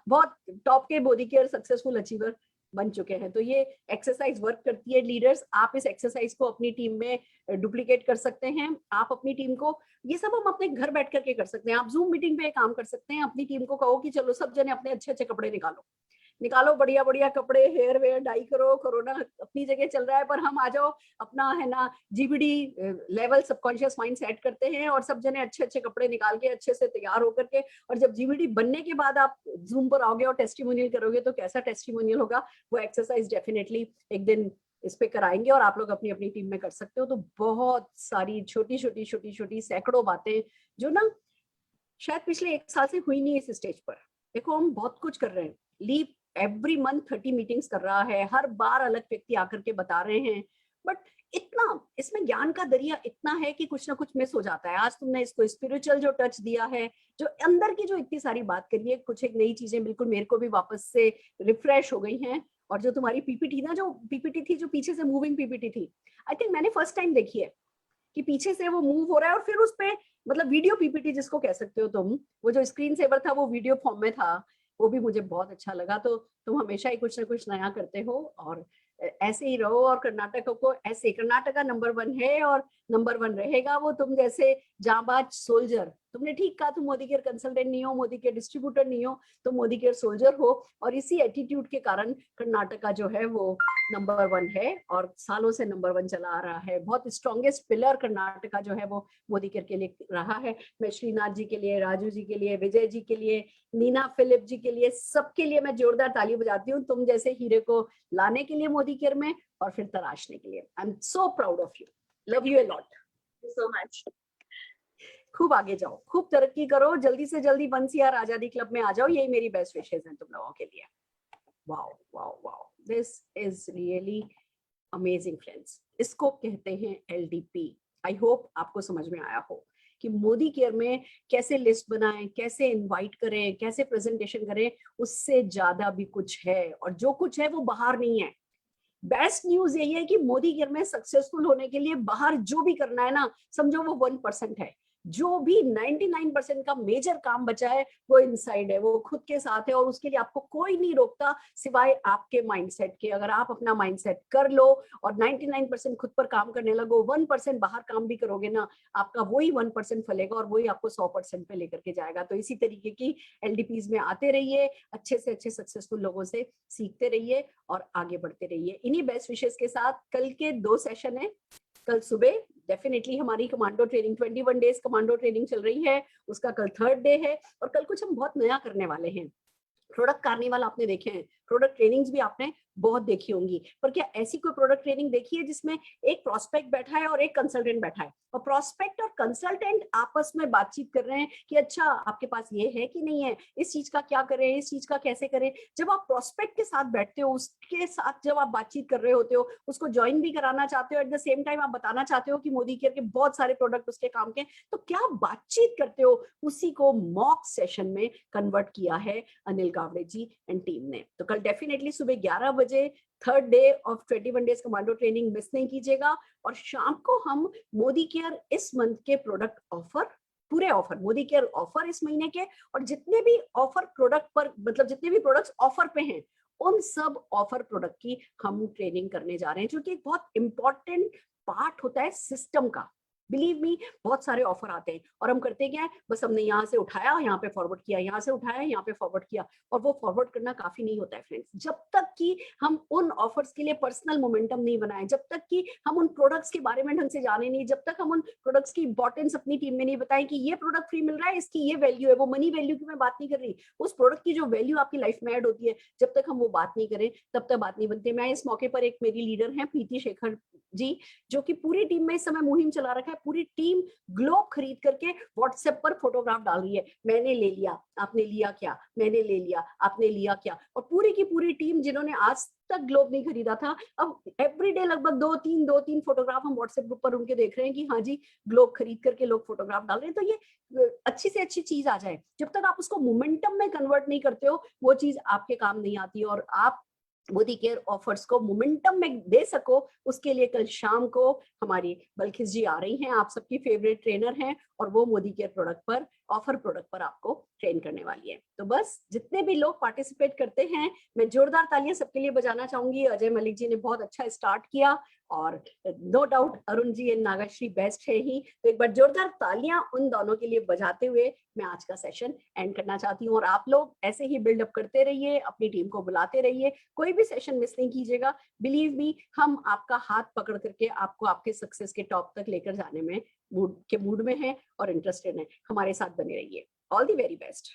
बहुत टॉप के बॉडी केयर सक्सेसफुल अचीवर बन चुके हैं। तो ये एक्सरसाइज वर्क करती है लीडर्स। आप इस एक्सरसाइज को अपनी टीम में डुप्लीकेट कर सकते हैं। आप अपनी टीम को, ये सब हम अपने घर बैठ करके कर सकते हैं। आप जूम मीटिंग पे काम कर सकते हैं। अपनी टीम को कहो कि चलो सब जने अपने अच्छे अच्छे कपड़े निकालो, बढ़िया बढ़िया कपड़े, हेयर वेयर डाई करो। कोरोना अपनी जगह चल रहा है, पर हम आ जाओ, अपना है ना GBD level subconscious mind set करते हैं और सब जने अच्छे अच्छे कपड़े निकाल के अच्छे से तैयार होकर के, और जब जीबीडी बनने के बाद आप जूम पर आओगे और टेस्टिमोनियल करोगे, तो कैसा टेस्टिमोनियल होगा। वो एक्सरसाइज डेफिनेटली एक दिन इस पे कराएंगे और आप लोग अपनी अपनी टीम में कर सकते हो। तो बहुत सारी छोटी छोटी सैकड़ों बातें जो ना शायद पिछले 1 साल से हुई नहीं इस स्टेज पर। देखो हम बहुत कुछ कर रहे हैं, लीव एवरी मंथ 30 मीटिंग्स कर रहा है, हर बार अलग व्यक्ति आकर के बता रहे हैं, बट इतना इसमें ज्ञान का दरिया इतना है कि कुछ ना कुछ मिस हो जाता है। आज तुमने इसको स्पिरिचुअल जो टच दिया है, जो अंदर की जो इतनी सारी बात करी है, कुछ एक नई चीजें बिल्कुल मेरे को भी वापस से रिफ्रेश हो गई हैं। और जो तुम्हारी पीपीटी ना, जो पीपीटी थी, जो पीछे से मूविंग पीपीटी थी, आई थिंक मैंने फर्स्ट टाइम देखी है कि पीछे से वो मूव हो रहा है और फिर उस पे मतलब वीडियो पीपीटी जिसको कह सकते हो तुम, वो जो स्क्रीन सेवर था वो वीडियो फॉर्म में था, वो भी मुझे बहुत अच्छा लगा। तो तुम हमेशा ही कुछ ना कुछ नया करते हो और ऐसे ही रहो। और कर्नाटक को ऐसे, कर्नाटका नंबर 1 है और नंबर 1 रहेगा। वो तुम जैसे जांबाज सोल्जर, तुमने ठीक कहा, तुम मोदी केयर कंसल्टेंट नहीं हो, मोदी केयर डिस्ट्रीब्यूटर नहीं हो, तो मोदी केयर सोल्जर हो। और इसी एटीट्यूड के कारण कर्नाटका जो है वो नंबर 1 है और सालों से नंबर 1 चला आ रहा है। बहुत स्ट्रॉन्गेस्ट पिलर कर्नाटका जो है वो मोदी केयर के लिए रहा है। मैं श्रीनाथ जी के लिए, राजू जी के लिए, विजय जी के लिए, नीना फिलिप जी के लिए, सबके लिए मैं जोरदार ताली बजाती हूँ, तुम जैसे हीरे को लाने के लिए मोदी केयर में और फिर तराशने के लिए। I am so proud of you, love you a lot, so much. खूब आगे जाओ, खूब तरक्की करो, जल्दी से जल्दी बंसीयार आजादी क्लब में आ जाओ, यही मेरी बेस्ट विशेष हैं तुम लोगों के लिए। Wow wow wow, this is really amazing friends. इसको कहते हैं एलडीपी। आई होप आपको समझ में आया हो कि मोदी केयर में कैसे लिस्ट बनाएं, कैसे इनवाइट करें, कैसे प्रेजेंटेशन करें, उससे ज्यादा भी कुछ है और जो कुछ है वो बाहर नहीं है। बेस्ट न्यूज यही है कि मोदी केयर में सक्सेसफुल होने के लिए बाहर जो भी करना है ना, समझो वो 1% है। जो भी 99% का मेजर काम बचा है वो इनसाइड है, वो खुद के साथ है और उसके लिए आपको कोई नहीं रोकता सिवाय आपके माइंडसेट के। अगर आप अपना माइंडसेट कर लो और 99% खुद पर काम करने लगो, 1% बाहर काम भी करोगे ना, आपका वही 1% फलेगा और वही आपको 100% पे लेकर के जाएगा। तो इसी तरीके की एलडीपीज में आते रहिए, अच्छे से अच्छे सक्सेसफुल लोगों से सीखते रहिए और आगे बढ़ते रहिए। इन्हीं बेस्ट विशेष के साथ कल के 2 सेशन है। कल सुबह डेफिनेटली हमारी commando training 21 days commando training चल रही है, उसका कल 3rd डे है और कल कुछ हम बहुत नया करने वाले हैं। प्रोडक्ट कार्निवल आपने देखे हैं, प्रोडक्ट ट्रेनिंग्स भी आपने बहुत देखी होंगी, पर क्या ऐसी कोई प्रोडक्ट ट्रेनिंग देखी है जिसमें एक प्रोस्पेक्ट बैठा है और एक कंसल्टेंट बैठा है और प्रोस्पेक्ट और कंसल्टेंट आपस में बातचीत कर रहे हैं कि अच्छा आपके पास ये है कि नहीं है, इस चीज का क्या करें, इस चीज का कैसे करें। जब आप प्रोस्पेक्ट के साथ बैठते हो, उसके साथ जब आप बातचीत कर रहे होते हो, उसको ज्वाइन भी कराना चाहते हो, एट द सेम टाइम आप बताना चाहते हो कि मोदी केयर के बहुत सारे प्रोडक्ट उसके काम के, तो क्या बातचीत करते हो, उसी को मॉक सेशन में कन्वर्ट किया है अनिल गावड़े जी एंड टीम ने। तो कल डेफिनेटली सुबह 11 बजे 3rd day of 21 days commando training miss नहीं कीजिएगा। और शाम को हम मोदी केयर इस मंथ के प्रोडक्ट ऑफर, पूरे ऑफर मोदी केयर ऑफर इस महीने के, और जितने भी ऑफर प्रोडक्ट पर, मतलब जितने भी प्रोडक्ट्स ऑफर पे हैं, उन सब ऑफर प्रोडक्ट की हम ट्रेनिंग करने जा रहे हैं, जो कि एक बहुत इंपॉर्टेंट पार्ट होता है सिस्टम का। बिलीव मी, बहुत सारे ऑफर आते हैं और हम करते क्या है, बस हमने यहाँ से उठाया, यहाँ पे फॉरवर्ड किया, यहाँ से उठाया, यहाँ पे फॉरवर्ड किया, और वो फॉरवर्ड करना काफी नहीं होता है फ्रेंड्स। जब तक कि हम उन ऑफर्स के लिए पर्सनल मोमेंटम नहीं बनाए, जब तक कि हम उन प्रोडक्ट्स के बारे में ढंग से जाने नहीं, जब तक हम उन प्रोडक्ट्स की इंपॉर्टेंस अपनी टीम में नहीं बताएं कि ये प्रोडक्ट फ्री मिल रहा है, इसकी ये वैल्यू है, वो मनी वैल्यू की मैं बात नहीं कर रही, उस प्रोडक्ट की जो वैल्यू आपकी लाइफ में ऐड होती है, जब तक हम वो बात नहीं करें तब तक बात नहीं बनती। मैं इस मौके पर, एक मेरी लीडर है प्रीति शेखर जी, जो कि पूरी टीम में इस समय मुहिम चला रखा है, पूरी टीम ग्लोब खरीद करके व्हाट्सएप पर फोटोग्राफ डाल रही है, मैंने ले लिया, आपने लिया क्या, मैंने ले लिया, आपने लिया क्या, और पूरी की पूरी टीम जिन्होंने आज तक ग्लोब नहीं खरीदा था, अब एवरीडे लगभग दो तीन फोटोग्राफ हम व्हाट्सएप ग्रुप पर उनके देख रहे हैं कि हाँ जी ग्लोब खरीद करके लोग फोटोग्राफ डाल रहे हैं। तो ये अच्छी से अच्छी चीज आ जाए, जब तक आप उसको मोमेंटम में कन्वर्ट नहीं करते हो, वो चीज आपके काम नहीं आती। और आप मोदी केयर ऑफर्स को मोमेंटम में दे सको, उसके लिए कल शाम को हमारी बल्किस जी आ रही हैं, आप सबकी फेवरेट ट्रेनर हैं, और वो मोदी केयर प्रोडक्ट पर, ऑफर प्रोडक्ट पर आपको ट्रेन करने वाली है। तो बस जितने भी लोग पार्टिसिपेट करते हैं, मैं जोरदार तालियां सबके लिए बजाना चाहूंगी। अजय मलिक जी ने बहुत अच्छा स्टार्ट किया, और no doubt Arun ji and Nagashri best है ही। तो एक बार जोरदार तालियां उन दोनों के लिए बजाते हुए मैं आज का सेशन एंड करना चाहती हूँ। और आप लोग ऐसे ही बिल्डअप करते रहिए, अपनी टीम को बुलाते रहिए, कोई भी सेशन मिस नहीं कीजिएगा। बिलीव मी, हम आपका हाथ पकड़ करके आपको आपके सक्सेस के टॉप तक लेकर जाने में मूड में हैं और इंटरेस्टेड हैं। हमारे साथ बने रहिए। All the very best.